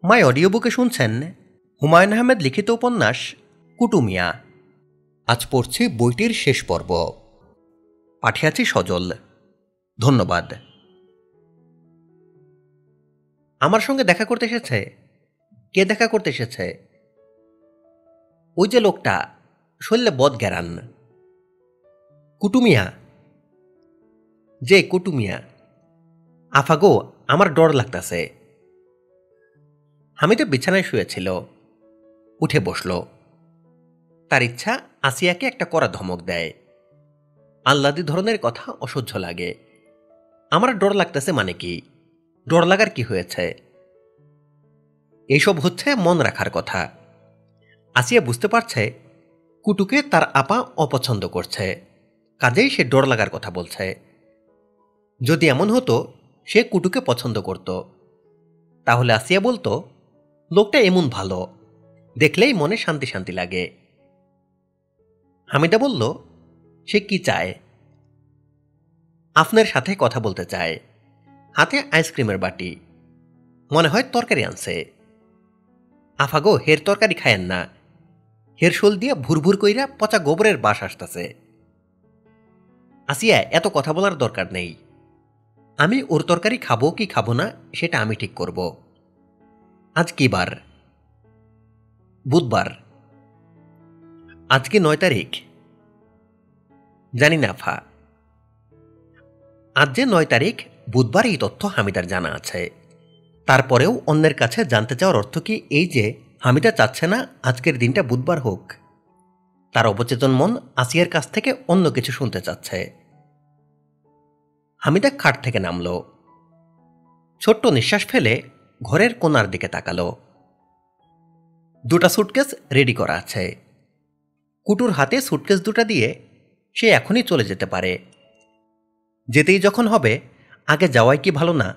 মাই audio বুকে শুনছেন হুমায়ুন আহমেদ লিখিত উপন্যাস কুটু মিয়া। আজ পড়ছি বইটির শেষ পর্ব। পাঠিয়েছি সজল। ধন্যবাদ। আমার সঙ্গে দেখা করতে এসেছে। কে দেখা করতে এসেছে? ওই যে লোকটা, শরীরে বদ গেরান। কুটু মিয়া? যে কুটু মিয়া। আফাগো, আমার ডর লাগতাছে। হামিদা বিছানায় শুয়েছিল, উঠে বসল। তার ইচ্ছা আসিয়াকে একটা কড়া ধমক দেয়। আহ্লাদি ধরনের কথা অসহ্য লাগে। আমার ডর লাগতেছে মানে কি? ডর লাগার কি হয়েছে? এইসব হচ্ছে মন রাখার কথা। আসিয়া বুঝতে পারছে কুটুকে তার আপা অপছন্দ করছে, কাজেই সে ডর লাগার কথা বলছে। যদি এমন হতো সে কুটুকে পছন্দ করত, তাহলে আসিয়া বলতো লোকটা এমন ভালো, দেখলেই মনে শান্তি শান্তি লাগে। হামিদা বলল, সে কি চায়? আপনার সাথে কথা বলতে চায়। হাতে আইসক্রিমের বাটি, মনে হয় তরকারি আনছে। আফাগো, হের তরকারি খায়েন না। হের শোল দিয়ে ভুরভুর কইরা পচা গোবরের বাস আসতেছে। আসিয়া, এত কথা বলার দরকার নেই। আমি ওর তরকারি খাবো কি খাবো না সেটা আমি ঠিক করব। আজ কি বার? বুধবার। আজকে 9 তারিখ। জানি না আফা। আজ যে 9 তারিখ বুধবার, এই তথ্য হামিদার জানা আছে। তারপরেও অন্যের কাছে জানতে চাওয়ার অর্থ কি এই যে হামিদা চাচ্ছে না আজকের দিনটা বুধবার হোক? তার অবচেতন মন আসিয়ার কাছ থেকে অন্য কিছু শুনতে চাচ্ছে। হামিদা খাট থেকে নামল, ছোট্ট নিঃশ্বাস ফেলে ঘরের কোণার দিকে তাকালো। 2টা সুটকেস রেডি করা আছে। কুটুর হাতে সুটকেস 2টা দিয়ে সে এখনই চলে যেতে পারে। যেতেই যখন হবে, আগে যাওয়াই কি ভালো না?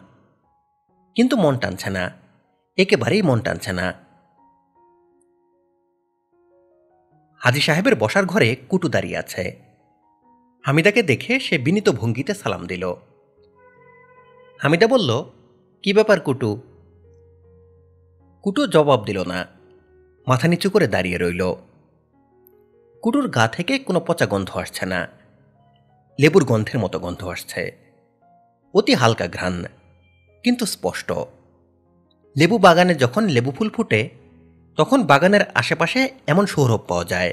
কিন্তু মন টানছে না, একেবারেই মন টানছে না। হাজী সাহেবের বসার ঘরে কুটু দাঁড়িয়ে আছে। হামিদাকে দেখে সে বিনীত ভঙ্গিতে সালাম দিল। হামিদা বলল, কি ব্যাপার কুটু? কুটু জবাব দিল না, মাথা নিচু করে দাঁড়িয়ে রইল। কুটুর গা থেকে কোনো পচা গন্ধ আসছে না, লেবুর গন্ধের মতো গন্ধ আসছে। অতি হালকা ঘ্রাণ, কিন্তু স্পষ্ট। লেবু বাগানে যখন লেবু ফুল ফুটে তখন বাগানের আশেপাশে এমন সৌরভ পাওয়া যায়।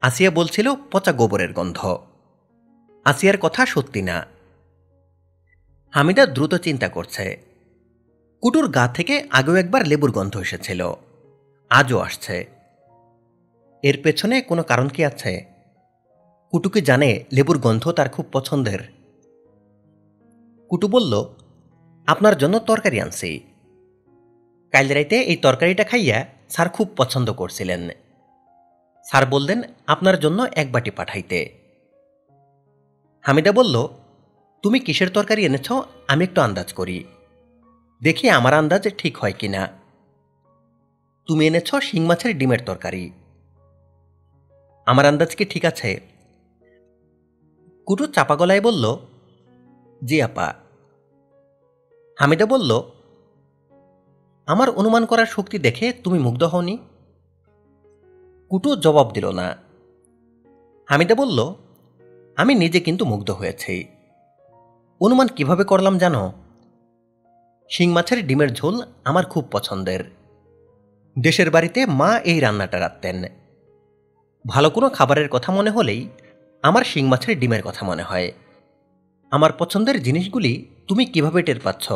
আসিয়া বলছিল পচা গোবরের গন্ধ। আসিয়ার কথা সত্যি না। হামিদা দ্রুত চিন্তা করছে। কুটুর গা থেকে আগেও একবার লেবুর গন্ধ এসেছিল, আজও আসছে। এর পেছনে কোনো কারণ কি আছে? কুটু কি জানে লেবুর গন্ধ তার খুব পছন্দের? কুটু বলল, আপনার জন্য তরকারি আনছি। কাল রাইতে এই তরকারিটা খাইয়া স্যার খুব পছন্দ করছিলেন। স্যার বললেন আপনার জন্য 1 বাটি পাঠাইতে। হামিদা বলল, তুমি কিসের তরকারি এনেছ আমি একটু আন্দাজ করি, দেখি আমার আন্দাজ ঠিক হয় কিনা। তুমি এনেছ শিং মাছের ডিমের তরকারি। আমার আন্দাজ কি ঠিক আছে? কুটু চাপা গলায় বলল, জি আপা। হামিদা বলল, আমার অনুমান করার শক্তি দেখে তুমি মুগ্ধ হওনি? কুটু জবাব দিল না। হামিদা বলল, আমি নিজে কিন্তু মুগ্ধ হয়েছি। অনুমান কিভাবে করলাম জানো? শিং মাছের ডিমের ঝোল আমার খুব পছন্দের। দেশের বাড়িতে মা এই রান্নাটা রাঁধতেন। ভালো কোনো খাবারের কথা মনে হলেই আমার শিং মাছের ডিমের কথা মনে হয়। আমার পছন্দের জিনিসগুলি তুমি কিভাবে টের পাচ্ছ?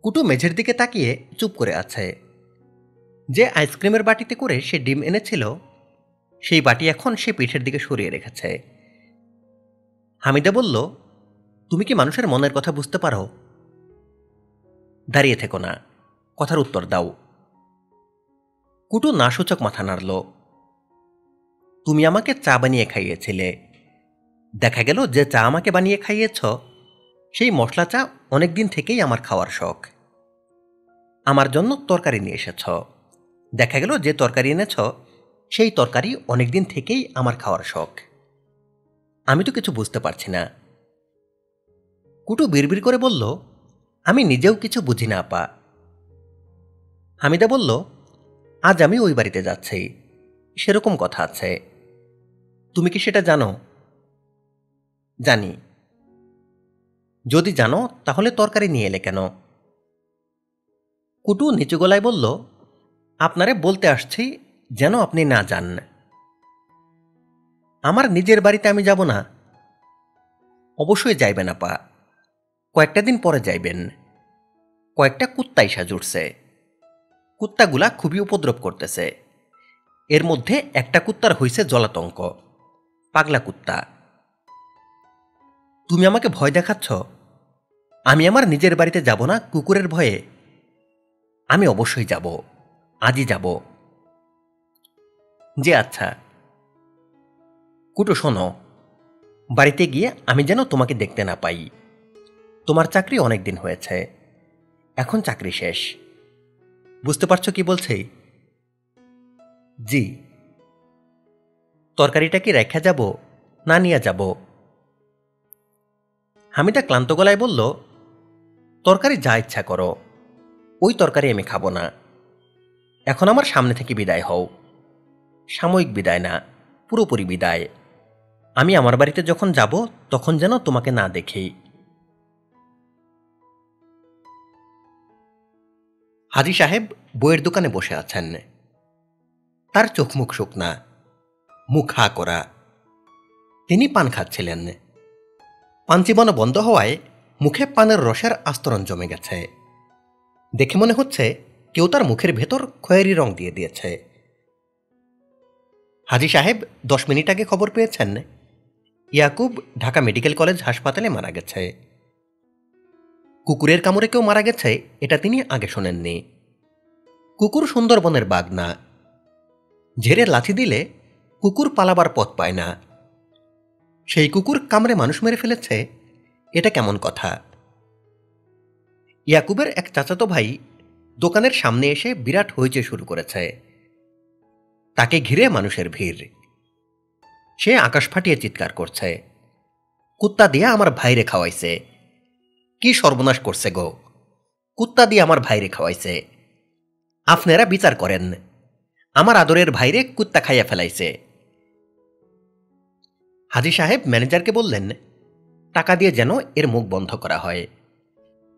কুটু মেঝের দিকে তাকিয়ে চুপ করে আছে। যে আইসক্রিমের বাটিতে করে সে ডিম এনেছিল সেই বাটি এখন সে পিঠের দিকে সরিয়ে রেখেছে। হামিদা বলল, তুমি কি মানুষের মনের কথা বুঝতে পারো? দাঁড়িয়ে থেকো না, কথার উত্তর দাও। কুটু নাসূচক মাথা নাড়ল। তুমি আমাকে চা বানিয়ে খাইয়েছিলে। দেখা গেল যে চা আমাকে বানিয়ে খাইয়েছ সেই মশলা চা অনেকদিন থেকেই আমার খাওয়ার শখ। আমার জন্য তরকারি নিয়ে এসেছ। দেখা গেল যে তরকারি এনেছ সেই তরকারি অনেকদিন থেকেই আমার খাওয়ার শখ। আমি তো কিছু বুঝতে পারছি না। কুটু বিড়বিড় করে বলল, আমি নিজেও কিছু বুঝি না আপা। হামিদা বলল, আজ আমি ওই বাড়িতে যাচ্ছি, সেরকম কথা আছে। তুমি কি সেটা জানো? জানি। যদি জানো তাহলে তরকারি নিয়ে এলে কেন? কুটু নিচু গলায় বলল, আপনারে বলতে আসছি যেন আপনি না যান। আমার নিজের বাড়িতে আমি যাব না? অবশ্যই যাইবেন আপা, কয়েকটা দিন পরে যাইবেন। কয়েকটা কুত্তা ইসা জুটছে। কুত্তাগুলা খুবই উপদ্রব করতেছে। এর মধ্যে একটা কুত্তার হইছে জলাতঙ্ক, পাগলা কুত্তা। তুমি আমাকে ভয় দেখাচ্ছ? আমি আমার নিজের বাড়িতে যাব না কুকুরের ভয়ে? আমি অবশ্যই যাব, আজই যাব। যে আচ্ছা। কুটু শোনো, বাড়িতে গিয়ে আমি যেন তোমাকে দেখতে না পাই। তোমার চাকরি অনেক দিন হয়েছে, এখন চাকরি শেষ। বুঝতে পারছো কি বলছি? জি। তরকারিটা কি রেখা যাব না নিয়ে যাব? হামিদা ক্লান্ত গলায় বলল, তরকারি যা ইচ্ছা করো, ওই তরকারি আমি খাবো না। এখন আমার সামনে থেকে বিদায় হও। সাময়িক বিদায় না, পুরোপুরি বিদায়। আমি আমার বাড়িতে যখন যাব তখন যেন তোমাকে না দেখি। হাজি সাহেব বইয়ের দোকানে বসে আছেন। তার চোখ মুখ শুকনা, মুখ হা করা। তিনি পান খাচ্ছিলেন। পান চিবানো বন্ধ হওয়ায় মুখে পানের রসের আস্তরণ জমে গেছে। দেখে মনে হচ্ছে কেউ তার মুখের ভেতর খয়েরি রং দিয়ে দিয়েছে। হাজি সাহেব 10 মিনিট আগে খবর পেয়েছেন ইয়াকুব ঢাকা মেডিকেল কলেজ হাসপাতালে মারা গেছে। কুকুরের কামড়ে কেউ মারা গেছে এটা তিনি আগে শোনেননি। কুকুর সুন্দরবনের বাঘ না। ঝেড়ে লাথি দিলে কুকুর পালাবার পথ পায় না। সেই কুকুর কামড়ে মানুষ মেরে ফেলেছে, এটা কেমন কথা? ইয়াকুবের এক চাচাতো ভাই দোকানের সামনে এসে বিরাট হইচই শুরু করেছে। তাকে ঘিরে মানুষের ভিড়। সে আকাশ ফাটিয়ে চিৎকার করছে, কুত্তা দিয়ে আমার ভাইরে খাওয়াইছে। কি সর্বনাশ করছে গো! কুত্তা দিয়ে আমার ভাইরে খাওয়াইছে। আপনারা বিচার করেন, আমার আদরের ভাইরে কুত্তা খাইয়া ফেলাইছে। হাজি সাহেব ম্যানেজারকে বললেন, টাকা দিয়ে যেন এর মুখ বন্ধ করা হয়,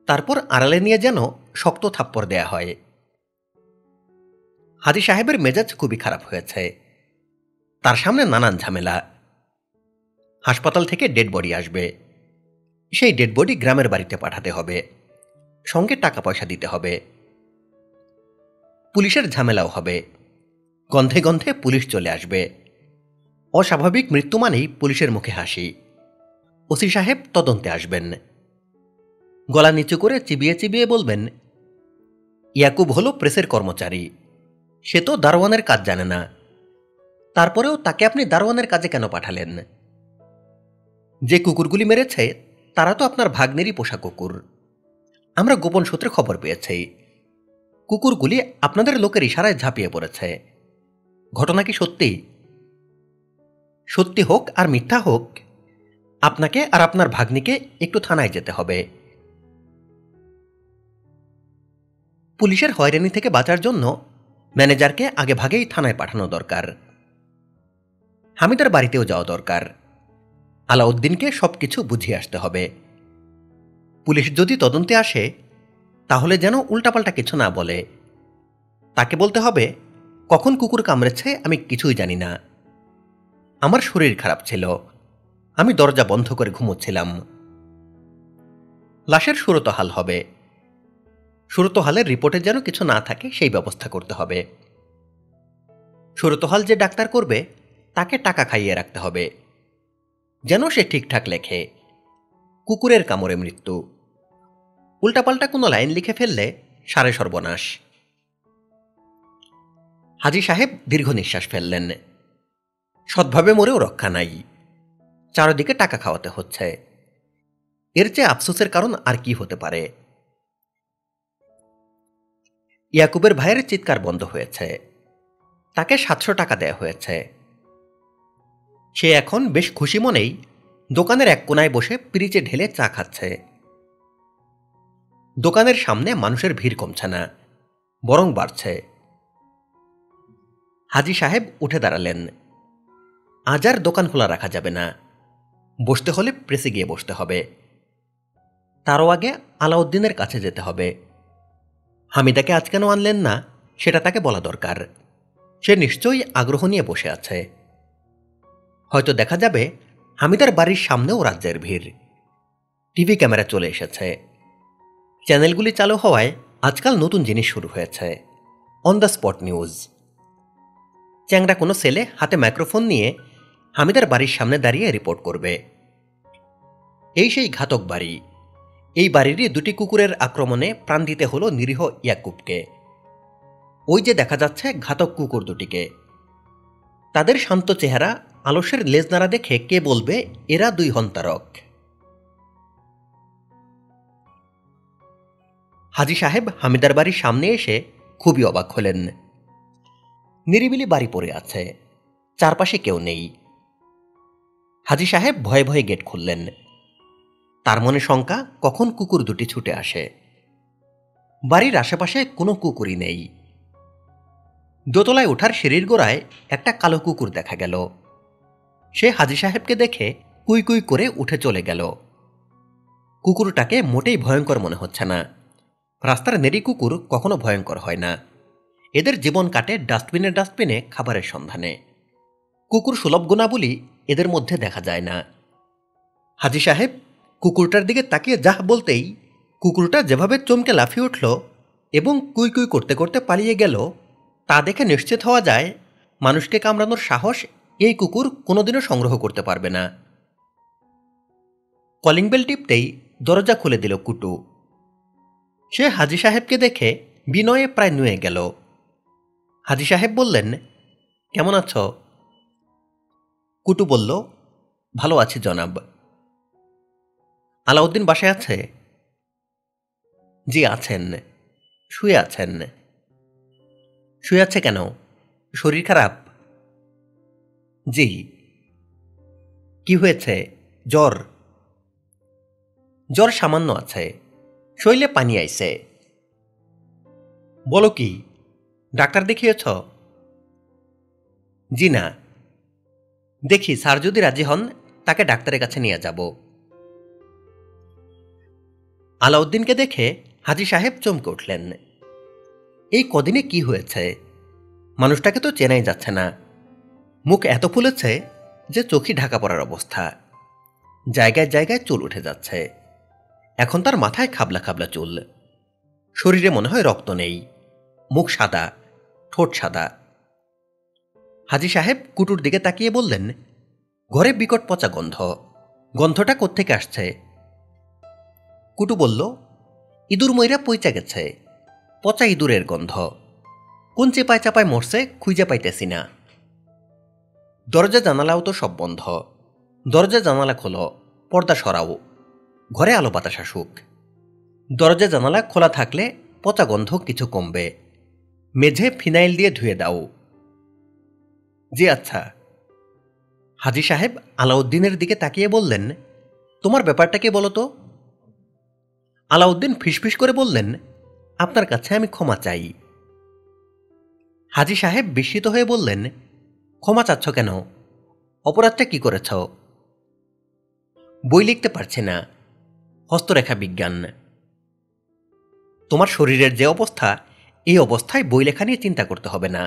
তারপর আড়ালে নিয়ে যেন শক্ত থাপ্পড় দেয়া হয়। হাজি সাহেবের মেজাজ খুবই খারাপ হয়েছে। তার সামনে নানান ঝামেলা। হাসপাতাল থেকে ডেড বডি আসবে, সেই ডেড বডি গ্রামের বাড়িতে পাঠাতে হবে, সঙ্গে টাকা পয়সা দিতে হবে। পুলিশের ঝামেলাও হবে, গন্ধে গন্ধে পুলিশ চলে আসবে। অস্বাভাবিক মৃত্যু মানেই পুলিশের মুখে হাসি। ওসি সাহেব তদন্তে আসবেন। গলা নিচু করে চিবিয়ে চিবিয়ে বলবেন, ইয়াকুব হলো প্রেসের কর্মচারী, সে তো দারোয়ানের কাজ জানে না। তারপরেও তাকে আপনি দারোয়ানের কাজে কেন পাঠালেন? যে কুকুরগুলি মেরেছে তারা তো আপনার ভাগ্নেরই পোষা কুকুর। আমরা গোপন সূত্রে খবর পেয়েছি, কুকুরগুলি আপনাদের লোকের ইশারায় ঝাঁপিয়ে পড়েছে। ঘটনা কি সত্যি? সত্যি হোক আর মিথ্যা হোক, আপনাকে আর আপনার ভাগ্নিকে একটু থানায় যেতে হবে। পুলিশের হয়রানি থেকে বাঁচার জন্য ম্যানেজারকে আগে ভাগেই থানায় পাঠানো দরকার। হামিদার বাড়িতেও যাওয়া দরকার। আলাউদ্দিনকে সবকিছু বুঝিয়ে আসতে হবে। পুলিশ যদি তদন্তে আসে তাহলে যেন উল্টাপাল্টা কিছু না বলে। তাকে বলতে হবে, কখন কুকুর কামড়েছে আমি কিছুই জানি না। আমার শরীর খারাপ ছিল, আমি দরজা বন্ধ করে ঘুমোচ্ছিলাম। লাশের সুরতহাল হবে। সুরতহালের রিপোর্টে যেন কিছু না থাকে সেই ব্যবস্থা করতে হবে। সুরতহাল যে ডাক্তার করবে তাকে টাকা খাইয়ে রাখতে হবে, যেন সে ঠিকঠাক লেখে কুকুরের কামড়ে মৃত্যু। উল্টাপাল্টা কোনো লাইন লিখে ফেললে সারে সর্বনাশ। হাজি সাহেব দীর্ঘ নিঃশ্বাস ফেললেন। সৎভাবে মরেও রক্ষা নাই, চারদিকে টাকা খাওয়াতে হচ্ছে। এর চেয়ে আফসোসের কারণ আর কি হতে পারে? ইয়াকুবের ভাইয়ের চিৎকার বন্ধ হয়েছে। তাকে 700 টাকা দেয়া হয়েছে। সে এখন বেশ খুশি মনেই দোকানের এক কোনায় বসে পিরিচে ঢেলে চা খাচ্ছে। দোকানের সামনে মানুষের ভিড় কমছে না, বরং বাড়ছে। হাজী সাহেব উঠে দাঁড়ালেন। আজ আর দোকান খোলা রাখা যাবে না, বসতে হলে প্রেসে গিয়ে বসতে হবে। তারও আগে আলাউদ্দিনের কাছে যেতে হবে। হামিদাকে আজ কেন আনলেন না সেটা তাকে বলা দরকার। সে নিশ্চয়ই আগ্রহ নিয়ে বসে আছে। হয়তো দেখা যাবে হামিদার বাড়ির সামনেও রাজ্যের ভিড়। টিভি ক্যামেরা চলে এসেছে। চ্যানেলগুলি চালু হওয়ায় আজকাল নতুন জিনিস শুরু হয়েছে, অন দ্য স্পট নিউজ। চ্যাংড়া কোনো ছেলে হাতে মাইক্রোফোন নিয়ে হামিদার বাড়ির সামনে দাঁড়িয়ে রিপোর্ট করবে। এই সেই ঘাতক বাড়ি। এই বাড়িরই দুটি কুকুরের আক্রমণে প্রাণ দিতে হলো নিরীহ ইয়াকুবকে। ওই যে দেখা যাচ্ছে ঘাতক কুকুর দুটিকে। তাদের শান্ত চেহারা, আলস্যের লেজ নাড়া দেখে কে বলবে এরা দুই হন্তারক। হাজী সাহেব হামিদার বাড়ির সামনে এসে খুবই অবাক হলেন। নিরিবিলি বাড়ি পড়ে আছে, চারপাশে কেউ নেই। হাজী সাহেব ভয়ে ভয়ে গেট খুললেন। তার মনে শঙ্কা কখন কুকুর দুটি ছুটে আসে। বাড়ির আশেপাশে কোনো কুকুরই নেই। দোতলায় ওঠার সিঁড়ির গোড়ায় একটা কালো কুকুর দেখা গেল। সে হাজী সাহেবকে দেখে কুই কুই করে উঠে চলে গেল। কুকুরটাকে মোটেই ভয়ঙ্কর মনে হচ্ছে না। রাস্তার নেড়ি কুকুর কখনো ভয়ঙ্কর হয় না। এদের জীবন কাটে ডাস্টবিনে ডাস্টবিনে খাবারের সন্ধানে। কুকুর সুলভ গুণাবলী এদের মধ্যে দেখা যায় না। হাজী সাহেব কুকুরটার দিকে তাকিয়ে যাহ বলতেই কুকুরটা যেভাবে চমকে লাফিয়ে উঠল এবং কুই কুই করতে করতে পালিয়ে গেল, তা দেখে নিশ্চিত হওয়া যায় মানুষকে কামড়ানোর সাহস এই কুকুর কোনোদিনও সংগ্রহ করতে পারবে না। কলিং বেল টিপতেই দরজা খুলে দিল কুটু। সে হাজী সাহেবকে দেখে বিনয়ে প্রায় নুয়ে গেল। হাজী সাহেব বললেন, কেমন আছো? কুটু বলল, ভালো আছি জনাব। আলাউদ্দিন বাসায় আছে? জি আছেন, শুয়ে আছেন। শুয়ে আছে কেন? শরীর খারাপ? জি। কি হয়েছে? জ্বর? জ্বর সামান্য আছে, শরীরে পানি আইছে। বলো কি, ডাক্তার দেখিয়েছ? জি না। দেখি স্যার যদি রাজি হন তাকে ডাক্তারের কাছে নিয়ে যাব। আলাউদ্দিনকে দেখে হাজী সাহেব চমকে উঠলেন। এই কদিনে কি হয়েছে? মানুষটাকে তো চেনাই যাচ্ছে না। মুখ এত ফুলেছে যে চোখই ঢাকা পড়ার অবস্থা। জায়গায় জায়গায় চুল উঠে যাচ্ছে। এখন তার মাথায় খাবলা খাবলা চুল। শরীরে মনে হয় রক্ত নেই। মুখ সাদা, ঠোঁট সাদা। হাজী সাহেব কুটুর দিকে তাকিয়ে বললেন, ঘরে বিকট পচা গন্ধ। গন্ধটা কোত্থেকে আসছে? কুটু বলল, ইঁদুর মইরা পইচা গেছে। পচা ইঁদুরের গন্ধ। কোন চেপায় চাপায় মরছে খুঁজে পাইতেছি না। দরজা জানালাও তো সব বন্ধ। দরজা জানালা খোলো, পর্দা সরাও, ঘরে আলো বাতাস আসুক। দরজা জানালা খোলা থাকলে পচা গন্ধ কিছু কমবে। মেঝে ফিনাইল দিয়ে ধুয়ে দাও। জি আচ্ছা। হাজী সাহেব আলাউদ্দিনের দিকে তাকিয়ে বললেন, তোমার ব্যাপারটা কি বলো তো? আলাউদ্দিন ফিসফিস করে বললেন, আপনার কাছে আমি ক্ষমা চাই। হাজী সাহেব বিস্মিত হয়ে বললেন, ক্ষমা চাচ্ছ কেন? অপরাধটা কি করেছ? বই লিখতে পারছি না, হস্তরেখা বিজ্ঞান। তোমার শরীরের যে অবস্থা, এই অবস্থায় বই লেখা নিয়ে চিন্তা করতে হবে না।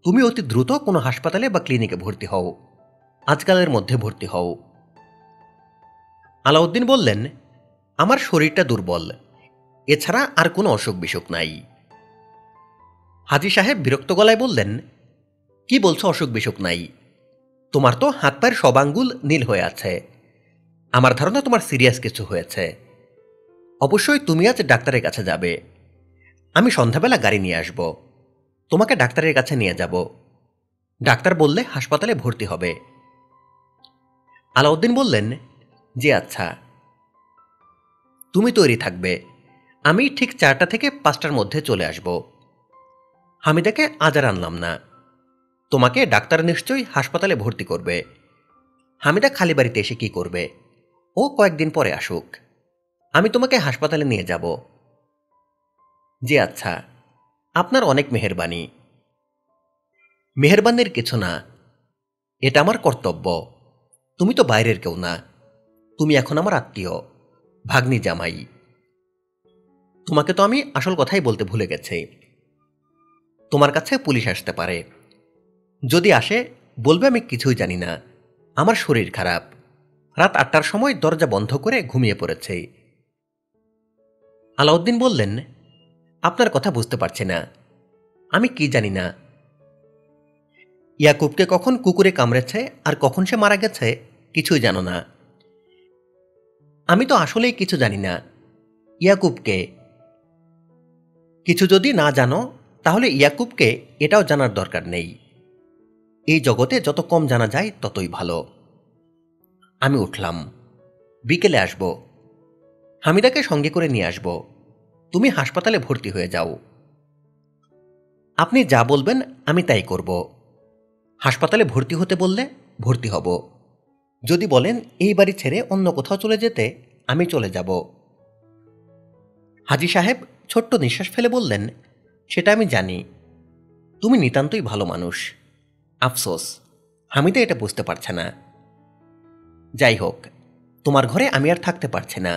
তুমি অতি দ্রুত কোনো হাসপাতালে বা ক্লিনিকে ভর্তি হও। আজকালের মধ্যে ভর্তি হও। আলাউদ্দিন বললেন, আমার শরীরটা দুর্বল, এছাড়া আর কোনো অসুখ বিসুখ নাই। হাজী সাহেব বিরক্ত গলায় বললেন, কি বলছো অসুখ বিসুখ নাই? তোমার তো হাত পায়ের সব আঙ্গুল নীল হয়ে আছে। আমার ধারণা তোমার সিরিয়াস কিছু হয়েছে। অবশ্যই তুমি আজ ডাক্তারের কাছে যাবে। আমি সন্ধ্যাবেলা গাড়ি নিয়ে আসব, তোমাকে ডাক্তারের কাছে নিয়ে যাব। ডাক্তার বললে হাসপাতালে ভর্তি হবে। আলাউদ্দিন বললেন, জি আচ্ছা। তুমি তৈরি থাকবে, আমি ঠিক 4টা থেকে 5টার মধ্যে চলে আসব। হামিদাকে আজ আর আনলাম না। তোমাকে ডাক্তার নিশ্চয়ই হাসপাতালে ভর্তি করবে। হামিদা খালি বাড়িতে এসে কি করবে? ও কয়েকদিন পরে আসুক। আমি তোমাকে হাসপাতালে নিয়ে যাব। জি আচ্ছা, আপনার অনেক মেহেরবানি। মেহেরবানির কিছু না, এটা আমার কর্তব্য। তুমি তো বাইরের কেউ না, তুমি এখন আমার আত্মীয়, ভাগ্নি জামাই। তোমাকে তো আমি আসল কথাই বলতে ভুলে গেছি। তোমার কাছে পুলিশ আসতে পারে, যদি আসে বলবে আমি কিছুই জানি না, আমার শরীর খারাপ, রাত 8টার সময় দরজা বন্ধ করে ঘুমিয়ে পড়েছি। আলাউদ্দিন বললেন, আপনার কথা বুঝতে পারছি না, আমি কি জানি না। ইয়াকুবকে কখন কুকুরে কামড়েছে আর কখন সে মারা গেছে কিছুই জানো না। আমি তো আসলেই কিছু জানি না। ইয়াকুবকে কিছু যদি না জানো তাহলে ইয়াকুবকে এটাও জানার দরকার নেই। এই জগতে যত কম জানা যায় ততই ভালো। আমি উঠলাম, বিকেলে আসব, হামিদাকে সঙ্গে করে নিয়ে আসব। তুমি হাসপাতালে ভর্তি হয়ে যাও। আপনি যা বলবেন আমি তাই করব। হাসপাতালে ভর্তি হতে বললে ভর্তি হব, যদি বলেন এই বাড়ি ছেড়ে অন্য কোথাও চলে যেতে আমি চলে যাব। হাজী সাহেব ছোট্ট নিঃশ্বাস ফেলে বললেন, সেটা আমি জানি, তুমি নিতান্তই ভালো মানুষ। আফসোস হামিদা এটা বুঝতে পারছে না। যাই হোক, তোমার ঘরে আমি আর থাকতে পারছি না,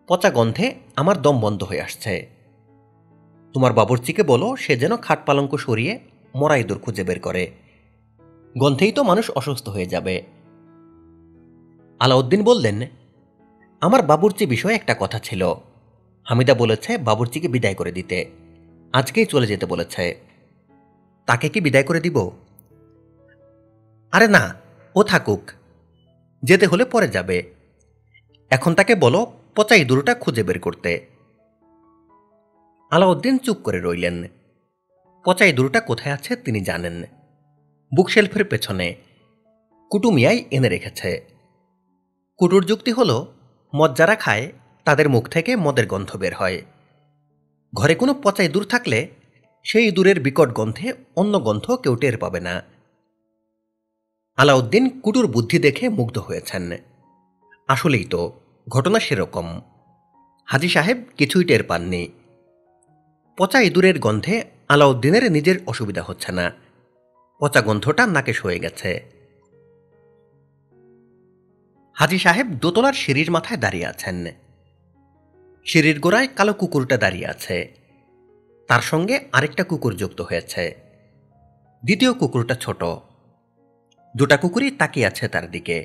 পচা গন্ধে আমার দম বন্ধ হয়ে আসছে। তোমার বাবুর্চিকে বলো সে যেন খাট পালঙ্ক সরিয়ে মরা ইঁদুর খুঁজে বের করে, গন্ধেই তো মানুষ অসুস্থ হয়ে যাবে। আলাউদ্দিন বললেন, আমার বাবুর্চি বিষয়ে একটা কথা ছিল। হামিদা বলেছে বাবুর্চিকে বিদায় করে দিতে, আজকেই চলে যেতে বলেছে। তাকে কি বিদায় করে দিব? আরে না, ও থাকুক, যেতে হলে পরে যাবে। এখন তাকে বলো পচা ইঁদুরটা খুঁজে বের করতে। আলাউদ্দিন চুপ করে রইলেন। পচা ইঁদুরটা কোথায় আছে তিনি জানেন, বুকশেলফের পেছনে কুটু মিয়াই এনে রেখেছে। কুটুর যুক্তি হল, মদ যারা খায় তাদের মুখ থেকে মদের গন্ধ বের হয়। ঘরে কোনো পচা ইঁদুর থাকলে সেই ইঁদুরের বিকট গন্ধে অন্য গন্ধ কেউ টের পাবে না। আলাউদ্দিন কুটুর বুদ্ধি দেখে মুগ্ধ হয়েছেন। আসলেই তো ঘটনা সেরকম। হাজী সাহেব কিছুই টের পাননি। পচা ইঁদুরের গন্ধে আলাউদ্দিনের নিজের অসুবিধা হচ্ছে না, পচা গন্ধটা নাকে সয়ে গেছে। হাজী সাহেব দোতলার সিঁড়ির মাথায় দাঁড়িয়ে আছেন। সিঁড়ির গোড়ায় কালো কুকুরটা দাঁড়িয়ে আছে, তার সঙ্গে আরেকটা কুকুর যুক্ত হয়েছে। দ্বিতীয় কুকুরটা ছোট। দুটা কুকুরই তাকিয়ে আছে তার দিকে,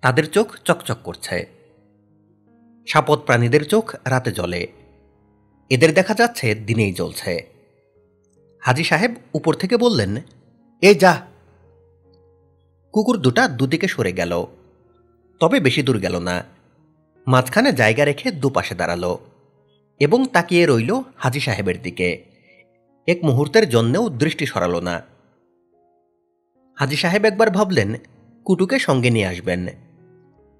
তাদের চোখ চকচক করছে। সাপদ প্রাণীদের চোখ রাতে জ্বলে, এদের দেখা যাচ্ছে দিনেই জ্বলছে। হাজী সাহেব উপর থেকে বললেন, এই যা। কুকুর দুটা দুদিকে সরে গেল, তবে বেশি দূর গেল না, মাঝখানে জায়গা রেখে দুপাশে দাঁড়ালো এবং তাকিয়ে রইল হাজী সাহেবের দিকে। এক মুহূর্তের জন্যেও দৃষ্টি সরালো না। হাজী সাহেব একবার ভাবলেন কুটুকে সঙ্গে নিয়ে আসবেন,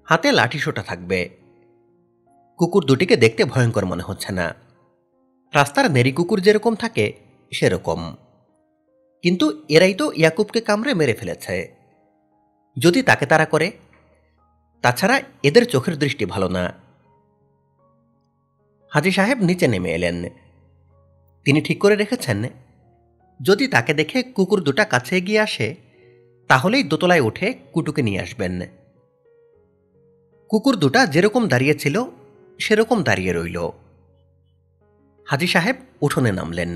হাতে লাঠিসোঁটা থাকবে। কুকুর দুটিকে দেখতে ভয়ঙ্কর মনে হচ্ছে না, রাস্তার নেড়ি কুকুর যেরকম থাকে সেরকম। কিন্তু এরাই তো ইয়াকুবকে কামড়ে মেরে ফেলেছে, যদি তাকে তাড়া করে। তাছাড়া এদের চোখের দৃষ্টি ভালো না। হাজী সাহেব নিচে নেমে এলেন। তিনি ঠিক করে রেখেছেন, যদি তাকে দেখে কুকুর দুটা কাছে এগিয়ে আসে তাহলেই দোতলায় উঠে কুটুকে নিয়ে আসবেন। কুকুর দুটা যেরকম দাঁড়িয়েছিল সেরকম দাঁড়িয়ে রইল। হাজী সাহেব উঠোনে নামলেন।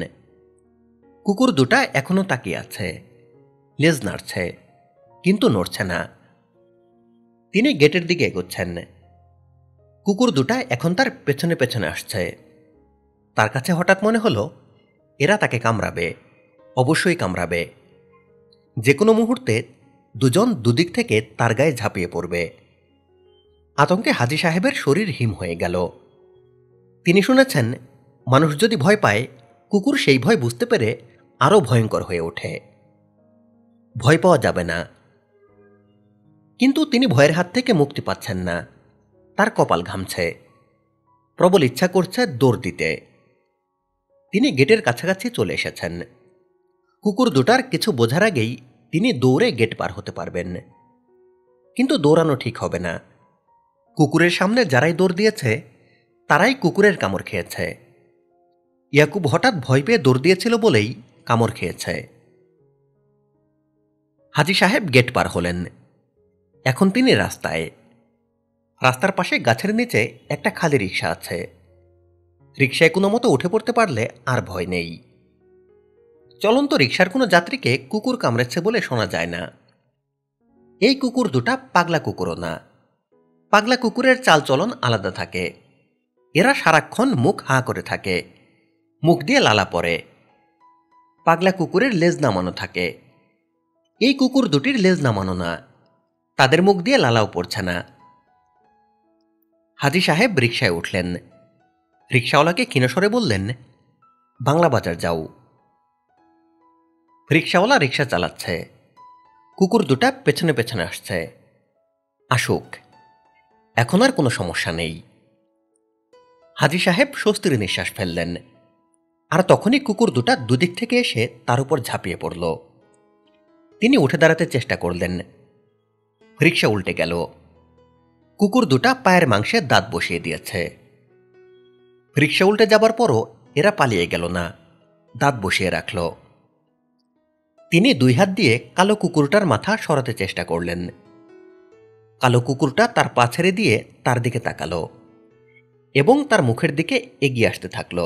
কুকুর দুটা এখনো তাকিয়ে আছে, লেজ নাড়ছে কিন্তু নড়ছে না। তিনি গেটের দিকে এগোচ্ছেন। কুকুর দুটা এখন তার পেছনে পেছনে আসছে। তার কাছে হঠাৎ মনে হলো এরা তাকে কামড়াবে, অবশ্যই কামড়াবে। যে কোনো মুহূর্তে দুজন দুদিক থেকে তার গায়ে ঝাঁপিয়ে পড়বে। আতঙ্কে হাজী সাহেবের শরীর হিম হয়ে গেল। তিনি শুনেছেন, মানুষ যদি ভয় পায় কুকুর সেই ভয় বুঝতে পেরে আরও ভয়ঙ্কর হয়ে ওঠে। ভয় পাওয়া যাবে না। কিন্তু তিনি ভয়ের হাত থেকে মুক্তি পাচ্ছেন না, তার কপাল ঘামছে, প্রবল ইচ্ছা করছে দৌড় দিতে। তিনি গেটের কাছাকাছি চলে এসেছেন। কুকুর দুটার কিছু বোঝার আগেই তিনি দৌড়ে গেট পার হতে পারবেন। কিন্তু দৌড়ানো ঠিক হবে না। কুকুরের সামনে যারাই দৌড় দিয়েছে তারাই কুকুরের কামড় খেয়েছে। ইয়াকুব হঠাৎ ভয় পেয়ে দৌড় দিয়েছিল বলেই কামড় খেয়েছে। হাজী সাহেব গেট পার হলেন। এখন তিনি রাস্তায়। রাস্তার পাশে গাছের নিচে একটা খালি রিকশা আছে। রিকশায় কোনো মতো উঠে পড়তে পারলে আর ভয় নেই। চলন্ত রিকশার কোনো যাত্রীকে কুকুর কামড়েছে বলে শোনা যায় না। এই কুকুর দুটা পাগলা কুকুরও না। পাগলা কুকুরের চালচলন আলাদা থাকে। এরা সারাক্ষণ মুখ হাঁ করে থাকে, মুখ দিয়ে লালা পড়ে। পাগলা কুকুরের লেজ নামানো থাকে। এই কুকুর দুটির লেজ নামানো না, তাদের মুখ দিয়ে লালাও পড়ছে না। হাজী সাহেব রিকশায় উঠলেন। রিকশাওয়ালাকে ক্ষীণস্বরে বললেন, বাংলা বাজার যাও। রিকশাওয়ালা রিকশা চালাচ্ছে। কুকুর দুটা পেছনে পেছনে আসছে। আসুক, এখন আর কোনো সমস্যা নেই। হাজী সাহেব স্বস্তির নিঃশ্বাস ফেললেন। আর তখনই কুকুর দুটা দুদিক থেকে এসে তার উপর ঝাঁপিয়ে পড়ল। তিনি উঠে দাঁড়াতে চেষ্টা করলেন। রিকশা উল্টে গেল। কুকুর দুটা পায়ের মাংসে দাঁত বসিয়ে দিয়েছে। রিকশা উল্টে যাবার পরও এরা পালিয়ে গেল না, দাঁত বসিয়ে রাখল। তিনি দুই হাত দিয়ে কালো কুকুরটার মাথা সরাতে চেষ্টা করলেন। কালো কুকুরটা তার পা ছেড়ে দিয়ে তার দিকে তাকালো এবং তার মুখের দিকে এগিয়ে আসতে থাকল।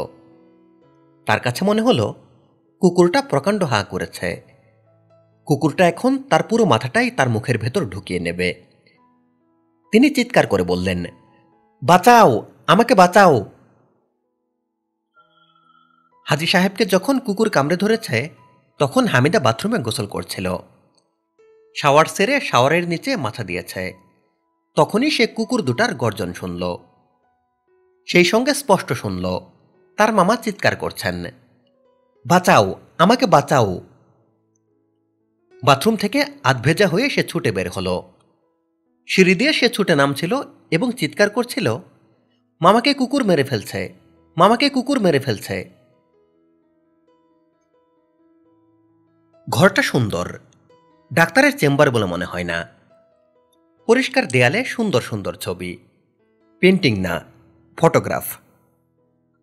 তার কাছে মনে হলো কুকুরটা প্রকাণ্ড হাঁ করেছে। কুকুরটা এখন তার পুরো মাথাটাই তার মুখের ভেতর ঢুকিয়ে নেবে। তিনি চিৎকার করে বললেন, বাঁচাও, আমাকে বাঁচাও। হাজী সাহেবকে যখন কুকুর কামড়ে ধরেছে তখন হামিদা বাথরুমে গোসল করছিল। শাওয়ার সেরে শাওয়ারের নিচে মাথা দিয়েছে। তখনই সে কুকুর দুটার গর্জন শুনল। সেই সঙ্গে স্পষ্ট শুনল তার মামা চিৎকার করছেন, বাঁচাও, আমাকে বাঁচাও। বাথরুম থেকে আধভেজা হয়ে সে ছুটে বের হলো। সিঁড়ি দিয়ে সে ছুটে নামছিল এবং চিৎকার করছিল, মামাকে কুকুর মেরে ফেলছে, মামাকে কুকুর মেরে ফেলছে। ঘরটা সুন্দর, ডাক্তারের চেম্বার বলে মনে হয় না। পরিষ্কার দেয়ালে সুন্দর সুন্দর ছবি, পেন্টিং না, ফটোগ্রাফ।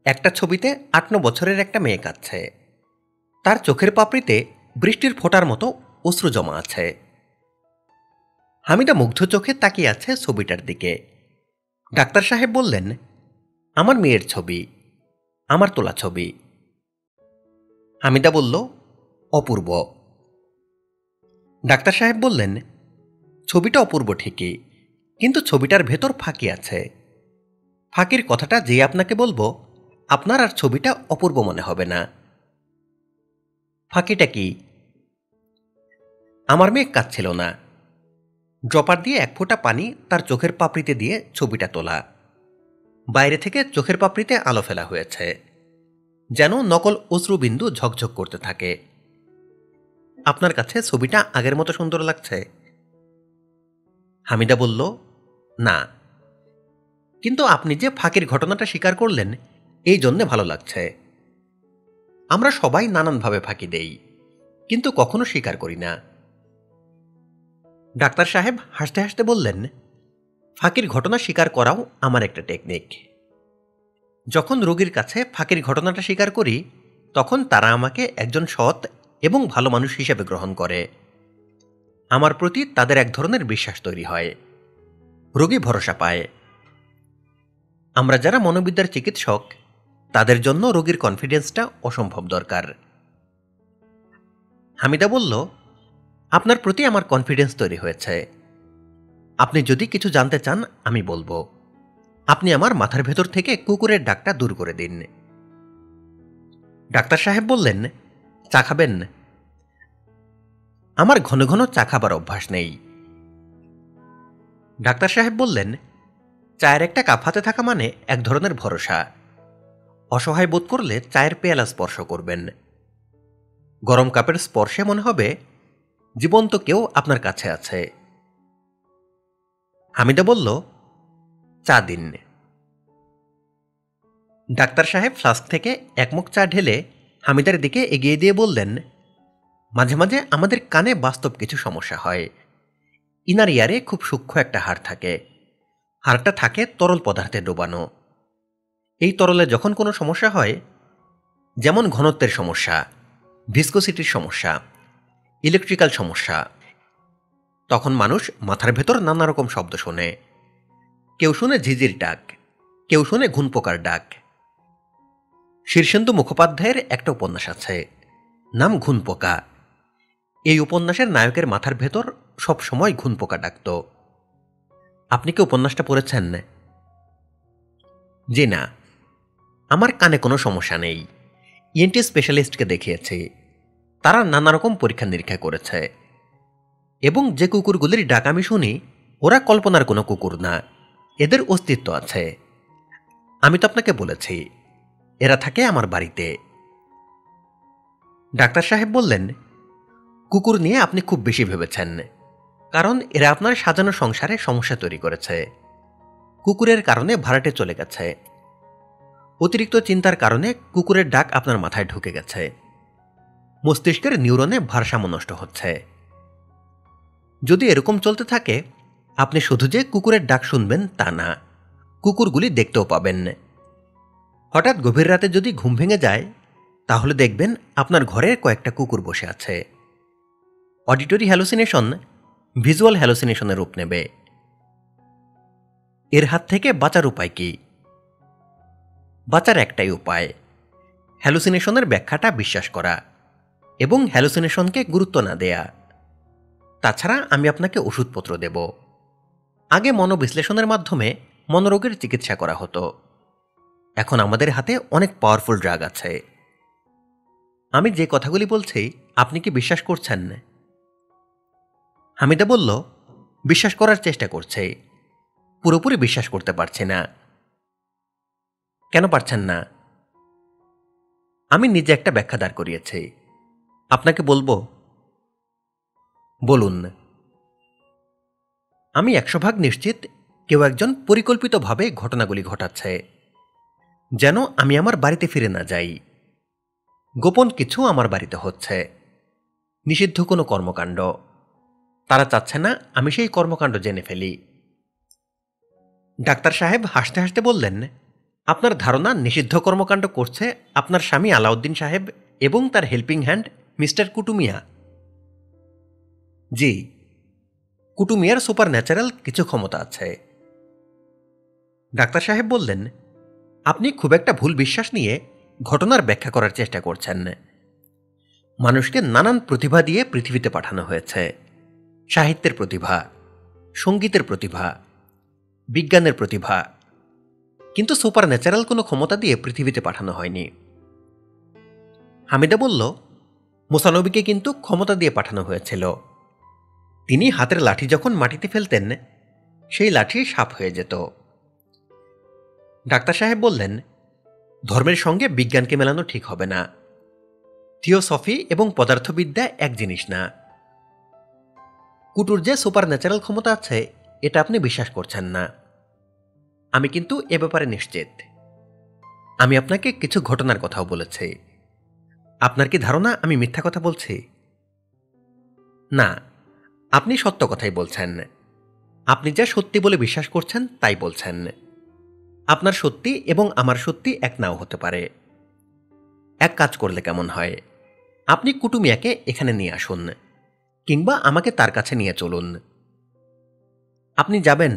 একটা ছবিতে 8-9 বছরের একটা মেয়ে কাঁদছে। তার চোখের পাপড়িতে বৃষ্টির ফোঁটার মতো অশ্রু জমা আছে। হামিদা মুগ্ধ চোখে তাকিয়ে আছে ছবিটার দিকে। ডাক্তার সাহেব বললেন, আমার মেয়ের ছবি, আমার তোলা ছবি। হামিদা বলল, অপূর্ব। ডাক্তার সাহেব বললেন, ছবিটা অপূর্ব ঠিকই, কিন্তু ছবিটার ভেতর ফাঁকি আছে। ফাঁকির কথাটা যে আপনাকে বলবো, আপনার আর ছবিটা অপূর্ব মনে হবে না। ফাঁকিটা কি? আমার মেয়ে কাঁদছিল না। ড্রপার দিয়ে 1 ফোঁটা পানি তার চোখের পাপড়িতে দিয়ে ছবিটা তোলা। বাইরে থেকে চোখের পাপড়িতে আলো ফেলা হয়েছে, যেন নকল অশ্রুবিন্দু ঝকঝক করতে থাকে। আপনার কাছে ছবিটা আগের মতো সুন্দর লাগছে? হামিদা বলল, না, কিন্তু আপনি যে ফাঁকির ঘটনাটা স্বীকার করলেন এই জন্যে ভালো লাগছে। আমরা সবাই নানানভাবে ফাঁকি দেই, কিন্তু কখনো স্বীকার করি না। ডাক্তার সাহেব হাসতে হাসতে বললেন, ফাঁকির ঘটনা স্বীকার করাও আমার একটা টেকনিক। যখন রোগীর কাছে ফাঁকির ঘটনাটা স্বীকার করি তখন তারা আমাকে একজন সৎ এবং ভালো মানুষ হিসেবে গ্রহণ করে। আমার প্রতি তাদের এক ধরনের বিশ্বাস তৈরি হয়। রোগী ভরসা পায়। আমরা যারা মনোবিদ্যার চিকিৎসক তাদের জন্য রোগীর কনফিডেন্সটা অসম্ভব দরকার। হামিদা বলল, আপনার প্রতি আমার কনফিডেন্স তৈরি হয়েছে। আপনি যদি কিছু জানতে চান আমি বলবো। আপনি আমার মাথার ভেতর থেকে কুকুরের ডাকটা দূর করে দিন। ডাক্তার সাহেব বললেন, চা খাবেন? আমার ঘন ঘন চা খাবার অভ্যাস নেই। ডাক্তার সাহেব বললেন, চায়ের একটা কাপ হাতে থাকা মানে এক ধরনের ভরসা। অসহায় বোধ করলে চায়ের পেয়ালা স্পর্শ করবেন। গরম কাপের স্পর্শে মনে হবে জীবন্ত কেউ আপনার কাছে আছে। হামিদা বলল, চা দিন। ডাক্তার সাহেব ফ্লাস্ক থেকে 1 মুখ চা ঢেলে হামিদার দিকে এগিয়ে দিয়ে বললেন, মাঝে মাঝে আমাদের কানে বাস্তব কিছু সমস্যা হয়। ইনার ইয়ারে খুব সূক্ষ্ম একটা হাড় থাকে। হাড়টা থাকে তরল পদার্থে ডোবানো। এই তরলে যখন কোনো সমস্যা হয়, যেমন ঘনত্বের সমস্যা, ভিসকোসিটির সমস্যা, ইলেকট্রিক্যাল সমস্যা, তখন মানুষ মাথার ভেতর নানা রকম শব্দ শোনে। কেউ শুনে ঝিঝির ডাক, কেউ শুনে ঘুনপোকার ডাক। শীর্ষেন্দু মুখোপাধ্যায়ের একটা উপন্যাস আছে, নাম ঘুনপোকা। এই উপন্যাসের নায়কের মাথার ভেতর সব সময় ঘুনপোকা ডাকত। আপনি কি উপন্যাসটা পড়েছেন? জি না, আমার কানে কোনো সমস্যা নেই। ইএনটি স্পেশালিস্টকে দেখিয়েছি, তারা নানা রকম পরীক্ষা নিরীক্ষা করেছে, এবং যে কুকুরগুলির ডাক আমি শুনি ওরা কল্পনার কোনো কুকুর না, এদের অস্তিত্ব আছে। আমি তো আপনাকে বলেছি এরা থাকে আমার বাড়িতে। ডাক্তার সাহেব বললেন, কুকুর নিয়ে আপনি খুব বেশি ভেবেছেন, কারণ এরা আপনার সাজানো সংসারে সমস্যা তৈরি করেছে। কুকুরের কারণে ভাড়াটে চলে গেছে, অতিরিক্ত চিন্তার কারণে কুকুরের ডাক আপনার মাথায় ঢুকে গেছে, মস্তিষ্কের নিউরনে ভারসাম্য নষ্ট হচ্ছে। যদি এরকম চলতে থাকে, আপনি শুধু যে কুকুরের ডাক শুনবেন তা না, কুকুরগুলি দেখতেও পাবেন। হঠাৎ গভীর রাতে যদি ঘুম ভেঙে যায়, তাহলে দেখবেন আপনার ঘরে কয়েকটা কুকুর বসে আছে। অডিটরি হ্যালুসিনেশন ভিজুয়াল হ্যালুসিনেশনের রূপ নেবে। এর হাত থেকে বাঁচার উপায় কি? বাঁচার একটাই উপায়, হ্যালুসিনেশনের ব্যাখ্যাটা বিশ্বাস করা এবং হ্যালুসিনেশনকে গুরুত্ব না দেয়া। তাছাড়া আমি আপনাকে ওষুধপত্র দেব। আগে মনোবিশ্লেষণের মাধ্যমে মনোরোগের চিকিৎসা করা হতো, এখন আমাদের হাতে অনেক পাওয়ারফুল ড্রাগ আছে। আমি যে কথাগুলি বলছি আপনি কি বিশ্বাস করছেন? হামিদা বলল, বিশ্বাস করার চেষ্টা করছে, পুরোপুরি বিশ্বাস করতে পারছি না। কেন পারছেন না? আমি নিজে একটা ব্যাখ্যা দাঁড় করিয়েছি, আপনাকে বলবো? বলুন। আমি 100% নিশ্চিত কেউ একজন পরিকল্পিতভাবে ঘটনাগুলি ঘটাচ্ছে, যেন আমি আমার বাড়িতে ফিরে না যাই। গোপন কিছু আমার বাড়িতে হচ্ছে, নিষিদ্ধ কোনো কর্মকাণ্ড। তারা চাচ্ছে না আমি সেই কর্মকাণ্ড জেনে ফেলি। ডাক্তার সাহেব হাসতে হাসতে বললেন, আপনার ধারণা নিষিদ্ধ কর্মকাণ্ড করছে আপনার স্বামী আলাউদ্দিন সাহেব এবং তার হেল্পিং হ্যান্ড মিস্টার কুটুমিয়া? জি, কুটুমিয়ার সুপার ন্যাচারাল কিছু ক্ষমতা আছে। ডাক্তার সাহেব বললেন, আপনি খুব একটা ভুল বিশ্বাস নিয়ে ঘটনার ব্যাখ্যা করার চেষ্টা করছেন। মানুষকে নানান প্রতিভা দিয়ে পৃথিবীতে পাঠানো হয়েছে, সাহিত্যের প্রতিভা, সঙ্গীতের প্রতিভা, বিজ্ঞানের প্রতিভা, কিন্তু সুপার ন্যাচারাল কোনো ক্ষমতা দিয়ে পৃথিবীতে পাঠানো হয়নি। হামিদা বলল, মুসা নবীকে কিন্তু ক্ষমতা দিয়ে পাঠানো হয়েছিল। তিনি হাতের লাঠি যখন মাটিতে ফেলতেন, সেই লাঠি সাপ হয়ে যেত। ডাক্তার সাহেব বললেন, ধর্মের সঙ্গে বিজ্ঞানকে মেলানো ঠিক হবে না। থিওসফি এবং পদার্থবিদ্যা এক জিনিস না। কুটুর যে সুপার ন্যাচারাল ক্ষমতা আছে এটা আপনি বিশ্বাস করছেন না। আমি কিন্তু এ ব্যাপারে নিশ্চিত। আমি আপনাকে কিছু ঘটনার কথাও বলেছি। আপনার কি ধারণা আমি মিথ্যা কথা বলছি? না, আপনি সত্য কথাই বলছেন। আপনি যা সত্যি বলে বিশ্বাস করছেন তাই বলছেন। আপনার সত্যি এবং আমার সত্যি এক নাও হতে পারে। এক কাজ করলে কেমন হয়, আপনি কুটুমিয়াকে এখানে নিয়ে আসুন, কিংবা আমাকে তার কাছে নিয়ে চলুন। আপনি যাবেন?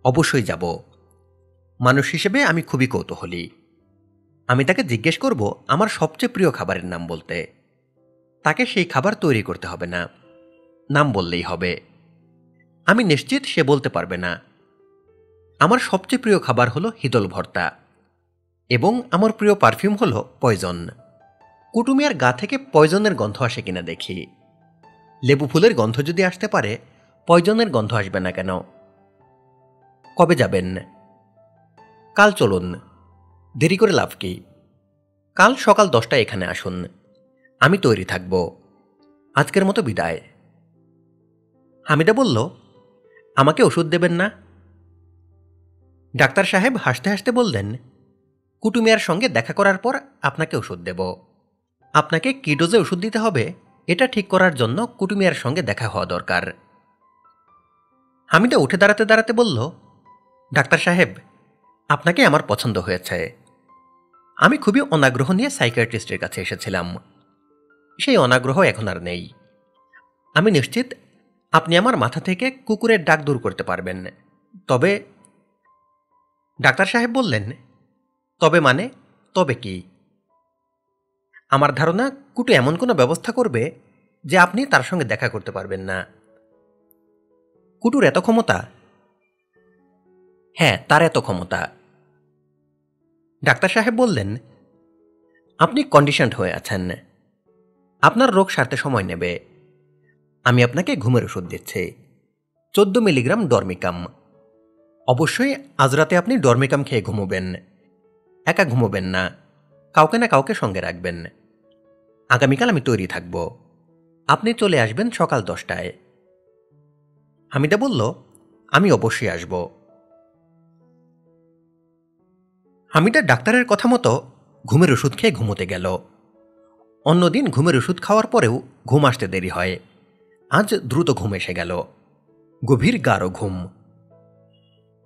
অবশ্যই যাব। মানুষ হিসেবে আমি খুবই কৌতূহলী। আমি তাকে জিজ্ঞেস করব আমার সবচেয়ে প্রিয় খাবারের নাম বলতে। তাকে সেই খাবার তৈরি করতে হবে না, নাম বললেই হবে। আমি নিশ্চিত সে বলতে পারবে না। আমার সবচেয়ে প্রিয় খাবার হলো হিদল ভর্তা, এবং আমার প্রিয় পারফিউম হলো পয়জন। কুটুমিয়ার গা থেকে পয়জনের গন্ধ আসে কিনা দেখি। লেবু ফুলের গন্ধ যদি আসতে পারে, পয়জনের গন্ধ আসবে না কেন? কবে যাবেন? কাল চলুন, দেরি করে লাভ কি? কাল সকাল 10টায় এখানে আসুন, আমি তৈরি থাকব। আজকের মতো বিদায়। হামিদা বলল, আমাকে ওষুধ দেবেন না? ডাক্তার সাহেব হাসতে হাসতে বললেন, কুটুমিয়ার সঙ্গে দেখা করার পর আপনাকে ওষুধ দেব। আপনাকে কি ডোজে ওষুধ দিতে হবে এটা ঠিক করার জন্য কুটুমিয়ার সঙ্গে দেখা হওয়া দরকার। হামিদা উঠে দাঁড়াতে দাঁড়াতে বলল, ডাক্তার সাহেব, আপনাকে আমার পছন্দ হয়েছে। আমি খুবই অনাগ্রহ নিয়ে সাইকিয়াট্রিস্টের কাছে এসেছিলাম। সেই অনাগ্রহ এখন আর নেই। আমি নিশ্চিত আপনি আমার মাথা থেকে কুকুরের ডাক দূর করতে পারবেন। তবে ডাক্তার সাহেব বললেন, তবে মানে? তবে কি? আমার ধারণা কুটু এমন কোনো ব্যবস্থা করবে যে আপনি তার সঙ্গে দেখা করতে পারবেন না। কুটুর এত ক্ষমতা? হ্যাঁ, তার এত ক্ষমতা। ডাক্তার সাহেব বললেন, আপনি কন্ডিশনড হয়ে আছেন। আপনার রোগ সারতে সময় নেবে। আমি আপনাকে ঘুমের ওষুধ দিচ্ছি, 14 মিলিগ্রাম ডরমিকাম। অবশ্যই আজ রাতে আপনি ডরমিকাম খেয়ে ঘুমোবেন। একা ঘুমোবেন না, কাউকে না কাউকে সঙ্গে রাখবেন। আগামীকাল আমি তৈরি থাকব। আপনি চলে আসবেন সকাল 10টায়। হামিদা বলল, আমি অবশ্যই আসব। হামিদা ডাক্তারের কথা মতো ঘুমের ওষুধ খেয়ে ঘুমোতে গেল। অন্যদিন ঘুমের ওষুধ খাওয়ার পরেও ঘুম আসতে দেরি হয়। আজ দ্রুত ঘুম এসে গেল। গভীর গাঢ় ঘুম।